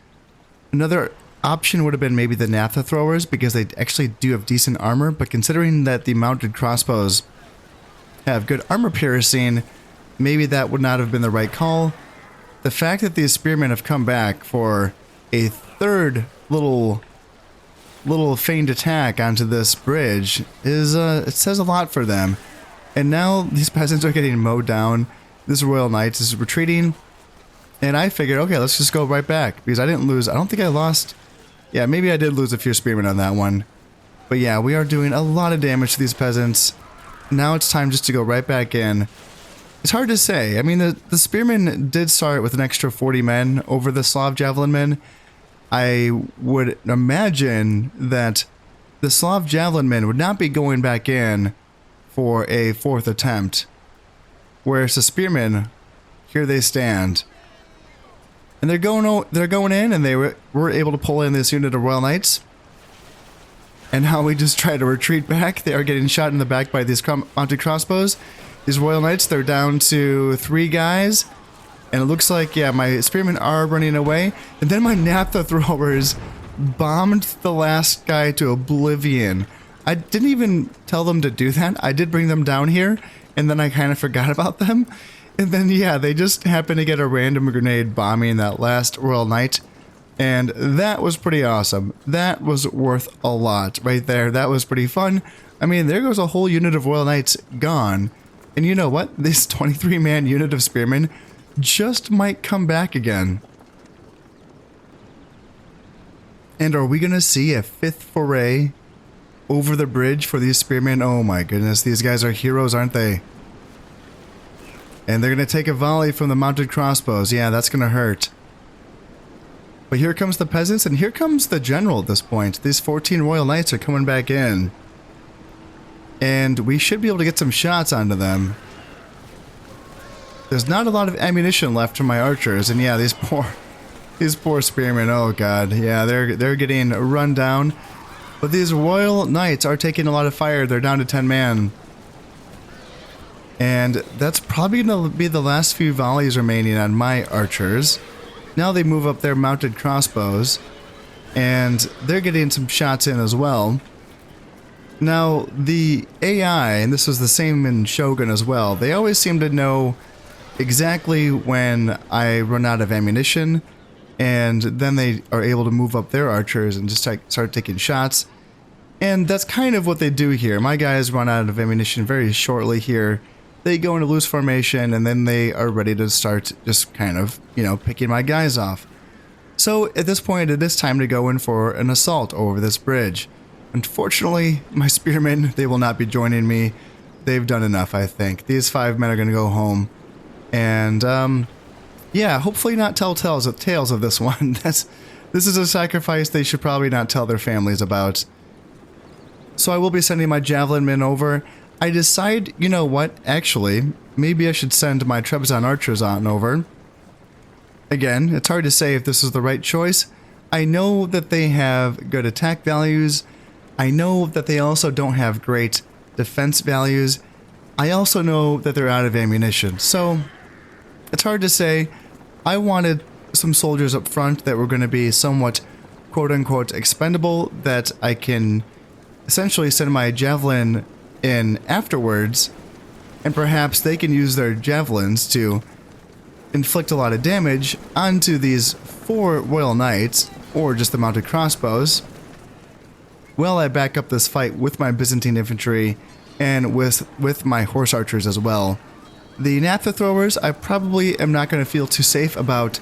Speaker 1: Another option would have been maybe the naphtha throwers, because they actually do have decent armor, but considering that the mounted crossbows have good armor piercing, maybe that would not have been the right call. The fact that these spearmen have come back for a third little feigned attack onto this bridge is it says a lot for them. And now these peasants are getting mowed down. This royal knight is retreating, and I figured, okay, let's just go right back, because I didn't lose. I don't think I lost. Yeah, maybe I did lose a few spearmen on that one. But yeah, we are doing a lot of damage to these peasants. Now it's time just to go right back in. It's hard to say. I mean, the spearmen did start with an extra 40 men over the Slav javelin men. I would imagine that the Slav javelin men would not be going back in for a 4th attempt. Whereas the spearmen, here they stand. And they're going in, and they were able to pull in this unit of Royal Knights. And now we just try to retreat back. They are getting shot in the back by these mounted crossbows. These Royal Knights, they're down to 3 guys. And it looks like, yeah, my spearmen are running away. And then my naphtha throwers bombed the last guy to oblivion. I didn't even tell them to do that. I did bring them down here, and then I kind of forgot about them. And then, yeah, they just happened to get a random grenade bombing that last Royal Knight. And that was pretty awesome. That was worth a lot right there. That was pretty fun. I mean, there goes a whole unit of Royal Knights gone. And you know what? This 23-man unit of spearmen just might come back again. And are we going to see a 5th foray over the bridge for these spearmen? Oh my goodness, these guys are heroes, aren't they? And they're going to take a volley from the mounted crossbows. Yeah, that's going to hurt. But here comes the peasants, and here comes the general at this point. These 14 Royal Knights are coming back in. And we should be able to get some shots onto them. There's not a lot of ammunition left for my archers, and yeah, these poor spearmen, oh god. Yeah, they're getting run down. But these Royal Knights are taking a lot of fire. They're down to 10 man. And that's probably going to be the last few volleys remaining on my archers. Now they move up their mounted crossbows, and they're getting some shots in as well. Now, the AI, and this was the same in Shogun as well, they always seem to know exactly when I run out of ammunition, and then they are able to move up their archers and just start taking shots. And that's kind of what they do here. My guys run out of ammunition very shortly here. They go into loose formation, and then they are ready to start just kind of, you know, picking my guys off. So at this point, it is time to go in for an assault over this bridge. Unfortunately, my spearmen, they will not be joining me. They've done enough, I think. These 5 men are going to go home. And, yeah, hopefully not tell tales of this one. This is a sacrifice they should probably not tell their families about. So I will be sending my javelin men over. I decide, you know what, actually, maybe I should send my Trebizond archers on over. Again, it's hard to say if this is the right choice. I know that they have good attack values. I know that they also don't have great defense values. I also know that they're out of ammunition, so it's hard to say. I wanted some soldiers up front that were going to be somewhat quote-unquote expendable, that I can essentially send my javelin in afterwards, and perhaps they can use their javelins to inflict a lot of damage onto these 4 Royal Knights, or just the mounted crossbows, while I back up this fight with my Byzantine infantry and with my horse archers as well. The naphtha throwers, I probably am not going to feel too safe about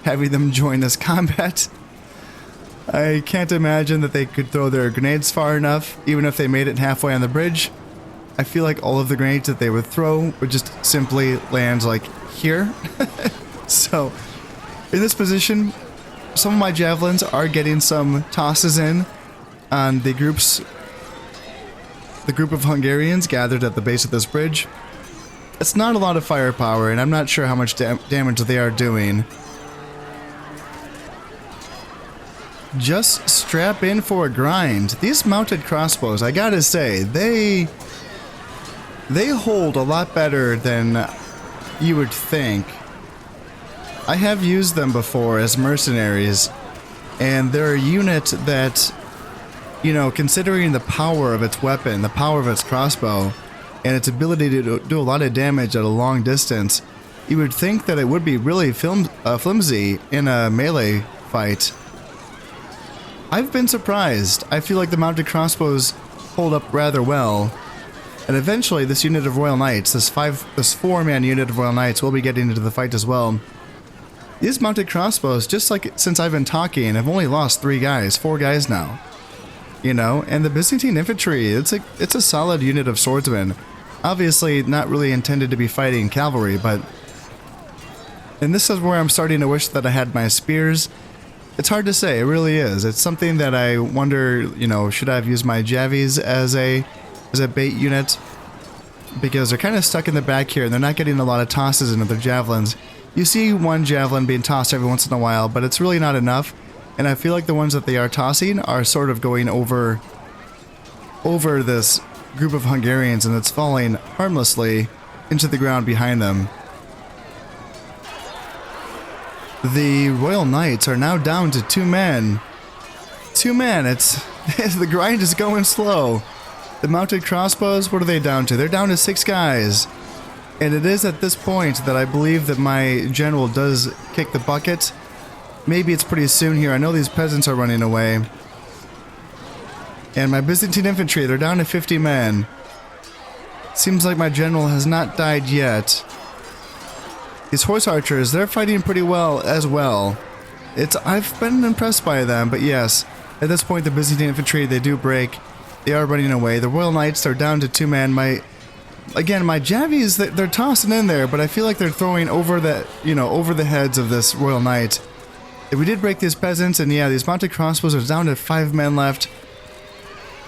Speaker 1: having them join this combat. I can't imagine that they could throw their grenades far enough, even if they made it halfway on the bridge. I feel like all of the grenades that they would throw would just simply land like here. So, in this position, some of my javelins are getting some tosses in on the group of Hungarians gathered at the base of this bridge. It's not a lot of firepower, and I'm not sure how much damage they are doing. Just strap in for a grind. These mounted crossbows, I gotta say, they hold a lot better than you would think. I have used them before as mercenaries, and they're a unit that, you know, considering the power of its weapon, the power of its crossbow, and its ability to do a lot of damage at a long distance, you would think that it would be really flimsy in a melee fight. I've been surprised. I feel like the mounted crossbows hold up rather well. And eventually this unit of Royal Knights, this 4-man unit of Royal Knights, will be getting into the fight as well. These mounted crossbows, just like since I've been talking, I've only lost 4 guys now. You know, and the Byzantine infantry, it's a solid unit of swordsmen. Obviously not really intended to be fighting cavalry, but... And this is where I'm starting to wish that I had my spears. It's hard to say, it really is. It's something that I wonder, you know, should I have used my javies as a bait unit? Because they're kind of stuck in the back here, and they're not getting a lot of tosses into their javelins. You see one javelin being tossed every once in a while, but it's really not enough. And I feel like the ones that they are tossing are sort of going over this group of Hungarians, and it's falling harmlessly into the ground behind them. The Royal Knights are now down to 2 men. 2 men, the grind is going slow. The mounted crossbows, what are they down to? They're down to 6 guys. And it is at this point that I believe that my general does kick the bucket. Maybe it's pretty soon here. I know these peasants are running away. And my Byzantine infantry, they're down to 50 men. Seems like my general has not died yet. These horse archers, they're fighting pretty well as well. I've been impressed by them, but yes, at this point the Byzantine infantry, they do break. They are running away. The Royal Knights, they're down to 2 men. My javies, they're tossing in there, but I feel like they're throwing over the heads of this Royal Knight. We did break these peasants, and yeah, these mounted crossbows are down to 5 men left.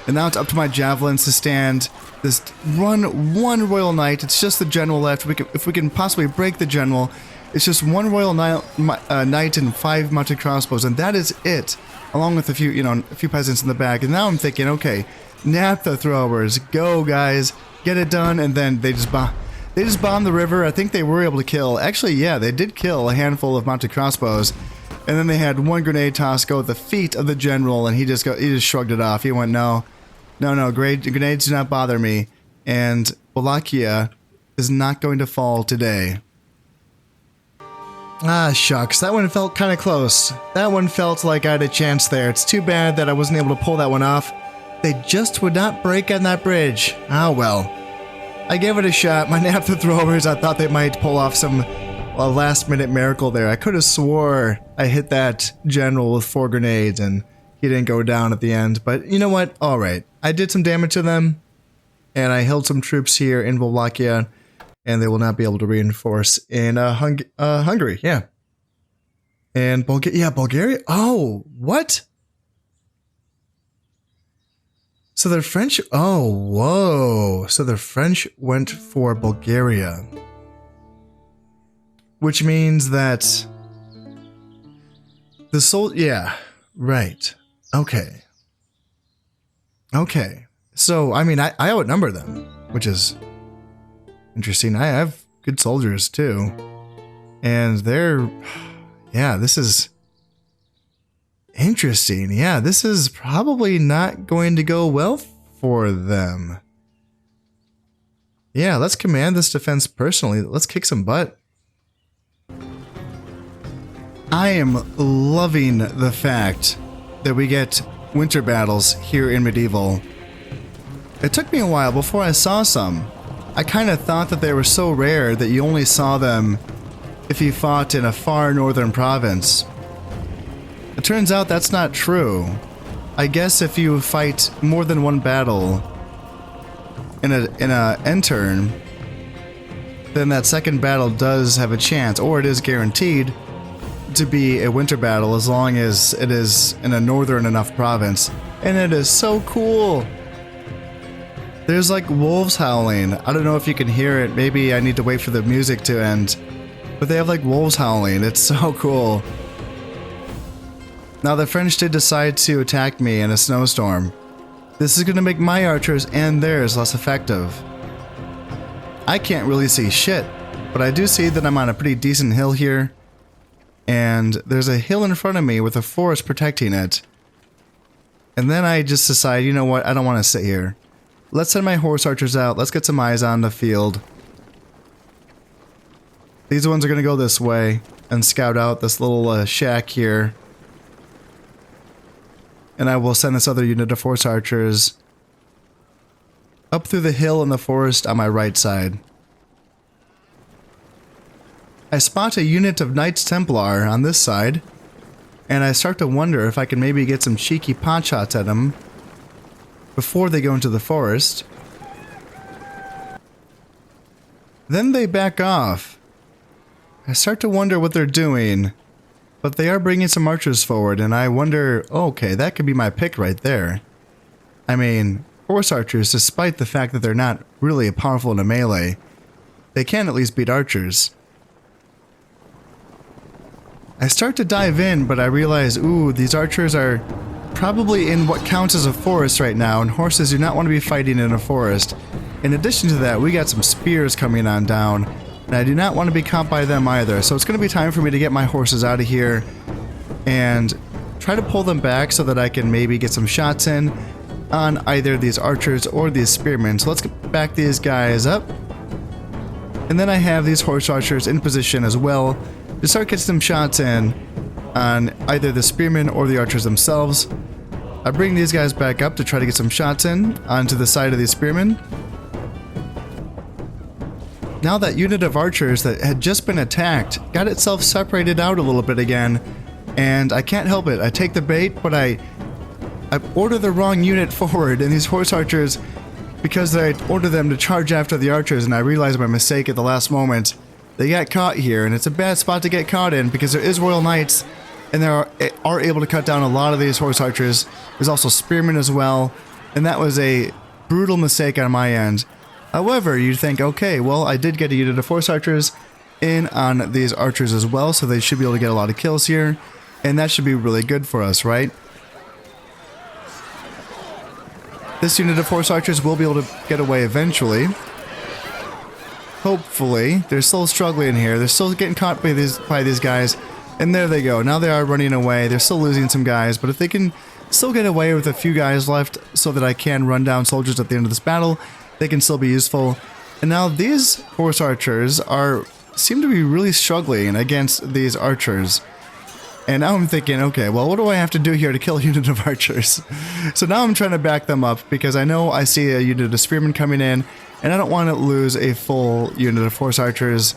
Speaker 1: And now it's up to my javelins to stand this one Royal Knight. It's just the general left. If we can possibly break the general, it's just 1 Royal Knight and 5 mounted crossbows, and that is it. Along with a few peasants in the back. And now I'm thinking, okay, naphtha throwers, go guys, get it done. And then they just bombed the river. I think they were able to kill. Actually, yeah, they did kill a handful of mounted crossbows. And then they had 1 grenade toss go at the feet of the general, and he just shrugged it off. He went, no, grenades do not bother me, and Wallachia is not going to fall today. Ah, shucks, that one felt kind of close. That one felt like I had a chance there. It's too bad that I wasn't able to pull that one off. They just would not break on that bridge. Ah, well. I gave it a shot. My naphtha throwers, I thought they might pull off a last-minute miracle there. I could have swore I hit that general with 4 grenades, and he didn't go down at the end. But you know what? Alright. I did some damage to them, and I held some troops here in Wallachia, and they will not be able to reinforce in Hungary, yeah. And Bulgaria? Oh, what? So the French, oh, whoa. So the French went for Bulgaria. Which means that yeah, right. Okay. So, I mean, I outnumber them, which is interesting. I have good soldiers too. And they're, yeah, this is interesting. Yeah, this is probably not going to go well for them. Yeah, let's command this defense personally. Let's kick some butt. I am loving the fact that we get winter battles here in Medieval. It took me a while before I saw some. I kind of thought that they were so rare that you only saw them if you fought in a far northern province. It turns out that's not true. I guess if you fight more than one battle in a end turn, then that second battle does have a chance, or it is guaranteed to be a winter battle as long as it is in a northern enough province. And it is so cool. There's like wolves howling. I don't know if you can hear it. Maybe I need to wait for the music to end. But they have like wolves howling. It's so cool. Now the French did decide to attack me in a snowstorm. This is going to make my archers and theirs less effective. I can't really see shit, but I do see that I'm on a pretty decent hill here. And there's a hill in front of me with a forest protecting it. And then I just decide, you know what, I don't want to sit here. Let's send my horse archers out. Let's get some eyes on the field. These ones are going to go this way and scout out this little shack here. And I will send this other unit of horse archers up through the hill in the forest on my right side. I spot a unit of Knights Templar on this side, and I start to wonder if I can maybe get some cheeky pot shots at them before they go into the forest. Then they back off. I start to wonder what they're doing, but they are bringing some archers forward, and I wonder, okay, that could be my pick right there. I mean, horse archers, despite the fact that they're not really powerful in a melee, they can at least beat archers. I start to dive in, but I realize, ooh, these archers are probably in what counts as a forest right now, and horses do not want to be fighting in a forest. In addition to that, we got some spears coming on down, and I do not want to be caught by them either, so it's going to be time for me to get my horses out of here and try to pull them back so that I can maybe get some shots in on either these archers or these spearmen. So let's back these guys up. And then I have these horse archers in position as well to start getting some shots in on either the spearmen or the archers themselves. I bring these guys back up to try to get some shots in onto the side of these spearmen. Now that unit of archers that had just been attacked got itself separated out a little bit again, and I can't help it. I take the bait, but I order the wrong unit forward, and these horse archers, because I ordered them to charge after the archers, and I realized my mistake at the last moment, they got caught here, and it's a bad spot to get caught in because there is Royal Knights, and they are able to cut down a lot of these horse archers. There's also spearmen as well, and that was a brutal mistake on my end. However, you'd think, okay, well, I did get a unit of horse archers in on these archers as well, so they should be able to get a lot of kills here, and that should be really good for us, right? This unit of horse archers will be able to get away eventually. Hopefully. They're still struggling here. They're still getting caught by these guys. And there they go. Now they are running away. They're still losing some guys, but if they can still get away with a few guys left so that I can run down soldiers at the end of this battle, they can still be useful. And now these horse archers seem to be really struggling against these archers. And now I'm thinking, okay, well, what do I have to do here to kill a unit of archers? So now I'm trying to back them up because I know I see a unit of spearmen coming in, and I don't want to lose a full unit of horse archers,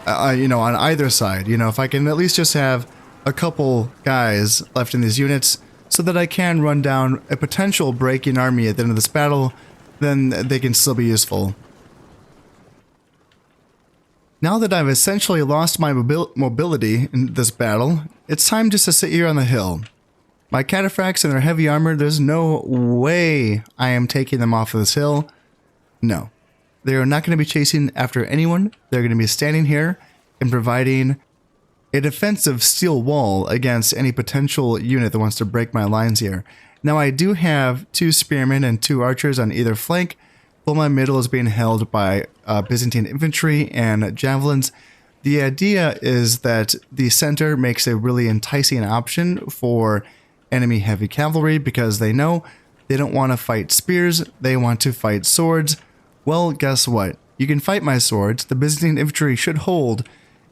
Speaker 1: you know, on either side. You know, if I can at least just have a couple guys left in these units so that I can run down a potential breaking army at the end of this battle, then they can still be useful. Now that I've essentially lost my mobility in this battle, it's time just to sit here on the hill. My cataphracts and their heavy armor, there's no way I am taking them off of this hill. No. They are not going to be chasing after anyone. They're going to be standing here and providing a defensive steel wall against any potential unit that wants to break my lines here. Now I do have 2 spearmen and 2 archers on either flank, while my middle is being held by Byzantine infantry and javelins. The idea is that the center makes a really enticing option for enemy heavy cavalry because they know they don't want to fight spears, they want to fight swords. Well, guess what? You can fight my swords, the Byzantine infantry should hold,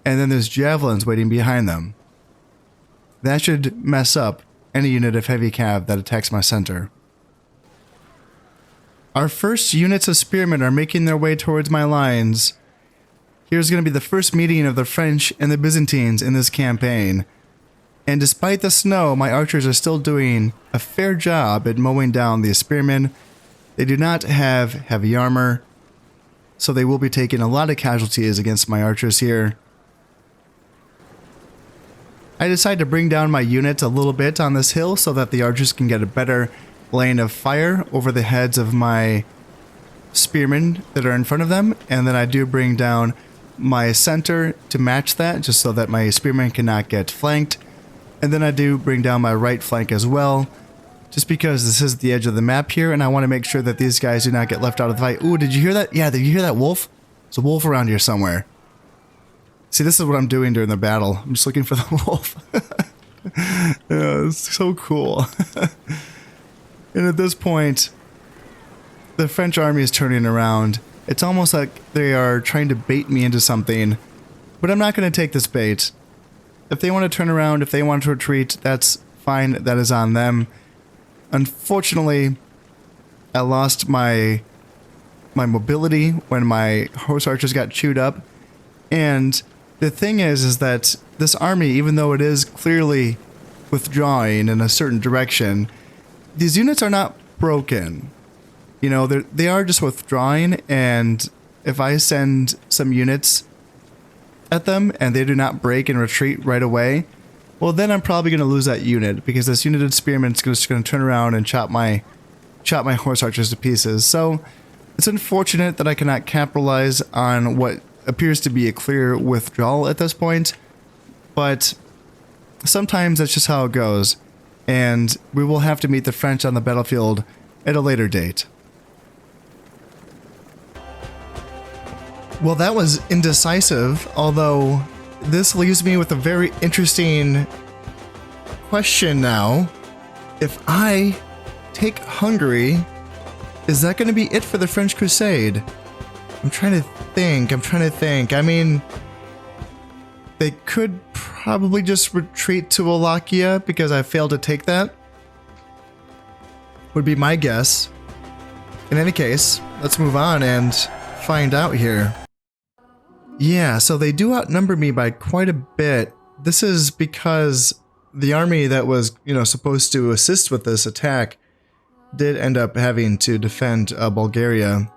Speaker 1: and then there's javelins waiting behind them. That should mess up any unit of heavy cav that attacks my center. Our first units of spearmen are making their way towards my lines. Here's going to be the first meeting of the French and the Byzantines in this campaign. And despite the snow, my archers are still doing a fair job at mowing down the spearmen. They do not have heavy armor, so they will be taking a lot of casualties against my archers here. I decided to bring down my unit a little bit on this hill so that the archers can get a better lane of fire over the heads of my spearmen that are in front of them. And then I do bring down my center to match that, just so that my spearmen cannot get flanked. And then I do bring down my right flank as well, just because this is the edge of the map here, and I want to make sure that these guys do not get left out of the fight. Ooh, did you hear that? Yeah, did you hear that wolf? There's a wolf around here somewhere. See, this is what I'm doing during the battle. I'm just looking for the wolf. Yeah, it's so cool. And at this point, the French army is turning around. It's almost like they are trying to bait me into something, but I'm not going to take this bait. If they want to turn around, if they want to retreat, that's fine. That is on them. Unfortunately, I lost my mobility when my horse archers got chewed up. And the thing is that this army, even though it is clearly withdrawing in a certain direction, these units are not broken. You know, they are just withdrawing, and if I send some units at them and they do not break and retreat right away, well, then I'm probably going to lose that unit, because this unit of spearmen is just going to turn around and chop my horse archers to pieces. So it's unfortunate that I cannot capitalize on what appears to be a clear withdrawal at this point, but sometimes that's just how it goes, and we will have to meet the French on the battlefield at a later date. Well, that was indecisive, although this leaves me with a very interesting question now. If I take Hungary, is that going to be it for the French crusade? I'm trying to think. I mean, they could probably just retreat to Wallachia because I failed to take that. Would be my guess. In any case, let's move on and find out here. Yeah, so they do outnumber me by quite a bit. This is because the army that was, supposed to assist with this attack did end up having to defend Bulgaria.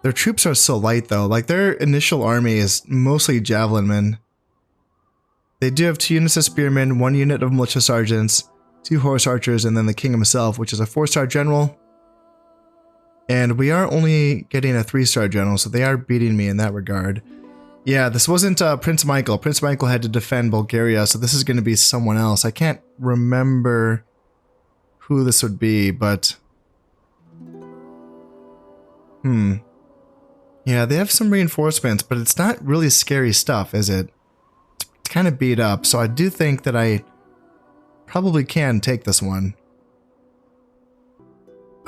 Speaker 1: Their troops are so light though, like their initial army is mostly javelin men. They do have 2 units of spearmen, 1 unit of militia sergeants, 2 horse archers, and then the king himself, which is a 4-star general. And we are only getting a 3-star general, so they are beating me in that regard. Yeah, this wasn't Prince Michael. Prince Michael had to defend Bulgaria, so this is going to be someone else. I can't remember who this would be, but... Yeah, they have some reinforcements, but it's not really scary stuff, is it? It's kind of beat up, so I do think that I probably can take this one.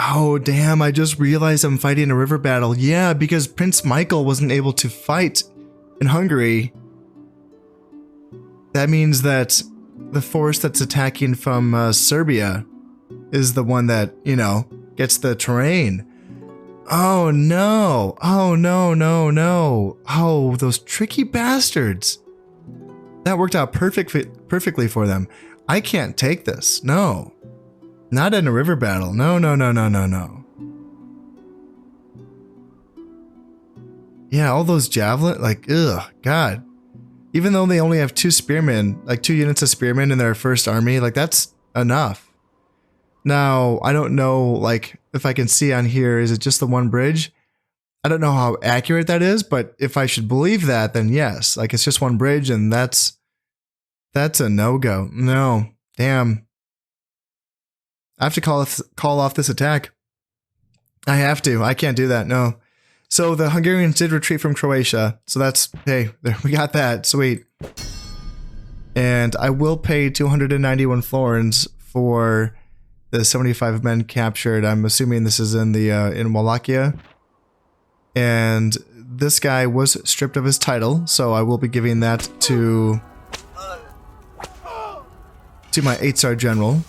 Speaker 1: Oh, damn, I just realized I'm fighting a river battle. Yeah, because Prince Michael wasn't able to fight in Hungary. That means that the force that's attacking from Serbia is the one that, gets the terrain. Oh, no. Oh, no. Oh, those tricky bastards. That worked out perfectly for them. I can't take this. No. Not in a river battle. No. Yeah, all those javelin, ugh, God. Even though they only have 2 spearmen, 2 units of spearmen in their first army, that's enough. Now, I don't know, if I can see on here, is it just the one bridge? I don't know how accurate that is, but if I should believe that, then yes. It's just one bridge, and that's a no-go. No, damn. I have to call off this attack. I have to. I can't do that. No. So the Hungarians did retreat from Croatia. So that's, hey, there, we got that. Sweet. And I will pay 291 florins for the 75 men captured. I'm assuming this is in the in Wallachia. And this guy was stripped of his title, so I will be giving that to my 8-star general.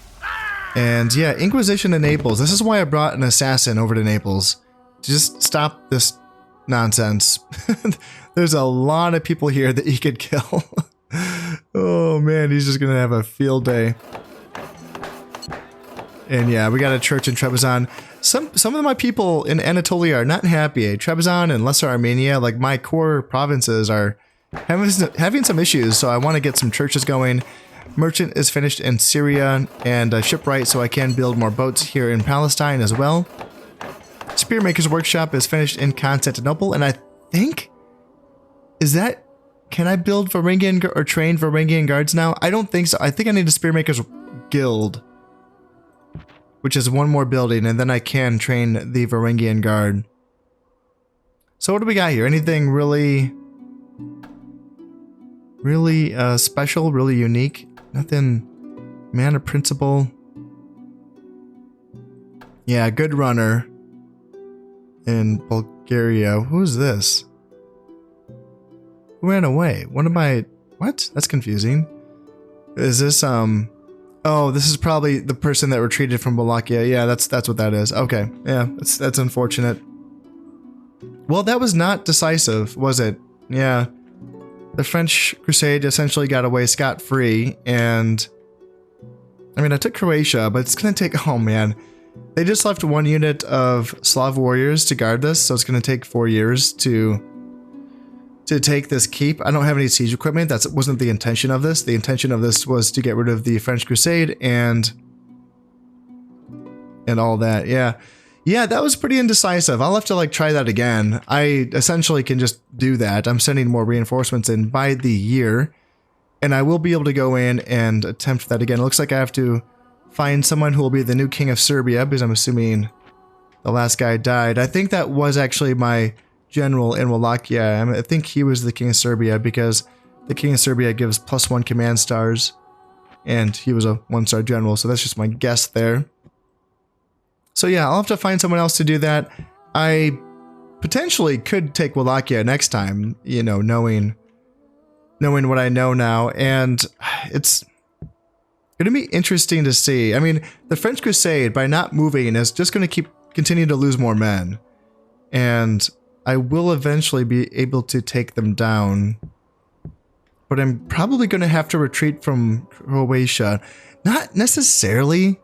Speaker 1: And yeah, Inquisition in Naples. This is why I brought an assassin over to Naples. To just stop this nonsense. There's a lot of people here that he could kill. Oh man, he's just gonna have a field day. And yeah, we got a church in Trebizond. Some of my people in Anatolia are not happy. Trebizond and Lesser Armenia, like my core provinces, are having some issues, so I want to get some churches going. Merchant is finished in Syria, and shipwright, so I can build more boats here in Palestine as well. Spearmaker's Workshop is finished in Constantinople, and I think... Can I build Varangian or train Varangian guards now? I don't think so. I think I need a Spearmaker's Guild, which is one more building, and then I can train the Varangian guard. So what do we got here? Anything really special, really unique? Nothing. Man of principle. Yeah, good runner in Bulgaria. Who's this? Who ran away? What? That's confusing. Is this, oh, this is probably the person that retreated from Wallachia. Yeah, that's what that is. Okay. Yeah, that's unfortunate. Well, that was not decisive, was it? Yeah. The French crusade essentially got away scot-free, and I mean, I took Croatia, but it's gonna take, oh man. They just left one unit of Slav warriors to guard this, so it's gonna take 4 years to take this keep. I don't have any siege equipment. That wasn't the intention of this. The intention of this was to get rid of the French crusade and all that. Yeah. Yeah, that was pretty indecisive. I'll have to like try that again. I essentially can just do that. I'm sending more reinforcements in by the year, and I will be able to go in and attempt that again. It looks like I have to find someone who will be the new king of Serbia, because I'm assuming the last guy died. I think that was actually my general in Wallachia. I think he was the king of Serbia, because the king of Serbia gives +1 command stars, and he was a 1-star general, so that's just my guess there. So yeah, I'll have to find someone else to do that. I potentially could take Wallachia next time, you know, knowing what I know now, and it's gonna be interesting to see. I mean, the French crusade, by not moving, is just gonna continue to lose more men, and I will eventually be able to take them down, but I'm probably going to have to retreat from Croatia. Not necessarily.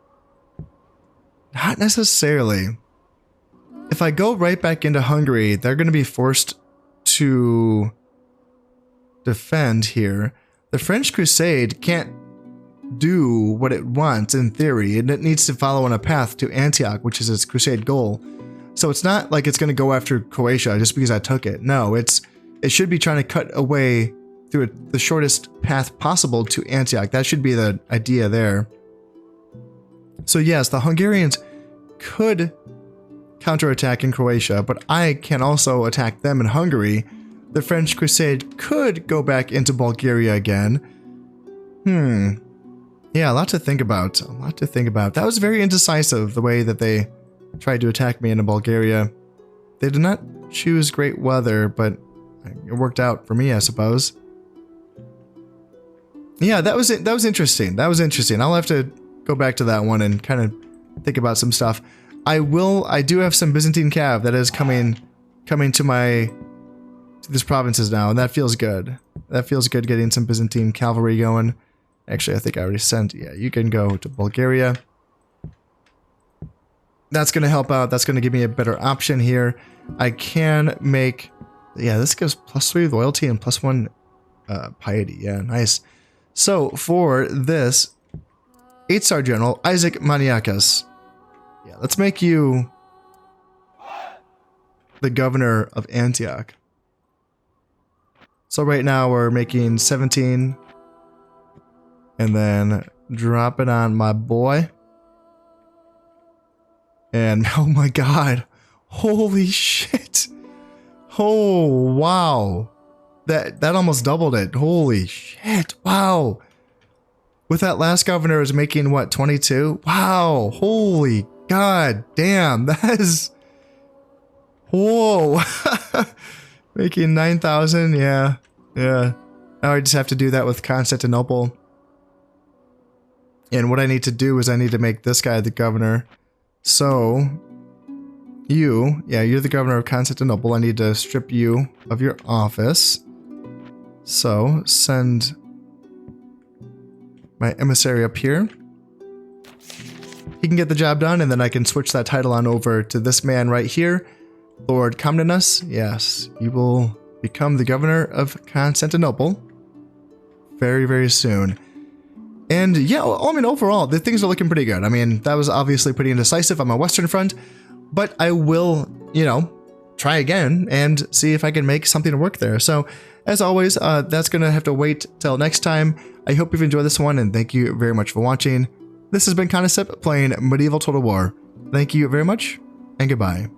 Speaker 1: Not necessarily. If I go right back into Hungary, they're going to be forced to defend here. The French crusade can't do what it wants in theory, and it needs to follow on a path to Antioch, which is its crusade goal. So it's not like it's going to go after Croatia just because I took it. No, it should be trying to cut away through the shortest path possible to Antioch. That should be the idea there. So yes, the Hungarians could counterattack in Croatia, but I can also attack them in Hungary. The French crusade could go back into Bulgaria again. Yeah, a lot to think about. A lot to think about. That was very indecisive, the way that they tried to attack me in Bulgaria. They did not choose great weather, but it worked out for me, I suppose. Yeah, that was it. That was interesting. That was interesting. I'll have to go back to that one and kind of think about some stuff. I do have some Byzantine cav that is coming to these provinces now, and that feels good. That feels good, getting some Byzantine cavalry going. Actually, I think I already sent. Yeah, you can go to Bulgaria. That's going to help out. That's going to give me a better option here. I can make... Yeah, this gives +3 loyalty and +1 piety. Yeah, nice. So, for this 8-star general, Isaac Maniakas. Yeah, let's make you the governor of Antioch. So right now we're making 17. And then drop it on my boy. And oh my god. Holy shit. Oh, wow. That almost doubled it. Holy shit. Wow. With that last governor was making what, 22? Wow. Holy god damn. That is... Whoa. Making 9,000. Yeah. Yeah. Now I just have to do that with Constantinople. And what I need to do is I need to make this guy the governor. So, you're the governor of Constantinople. I need to strip you of your office. So, send my emissary up here. He can get the job done, and then I can switch that title on over to this man right here. Lord Comnenus. Yes, you will become the governor of Constantinople very, very soon. And yeah, I mean, overall, the things are looking pretty good. I mean, that was obviously pretty indecisive on my Western front, but I will, try again and see if I can make something work there. So, as always, that's going to have to wait till next time. I hope you've enjoyed this one, and thank you very much for watching. This has been Constep playing Medieval Total War. Thank you very much, and goodbye.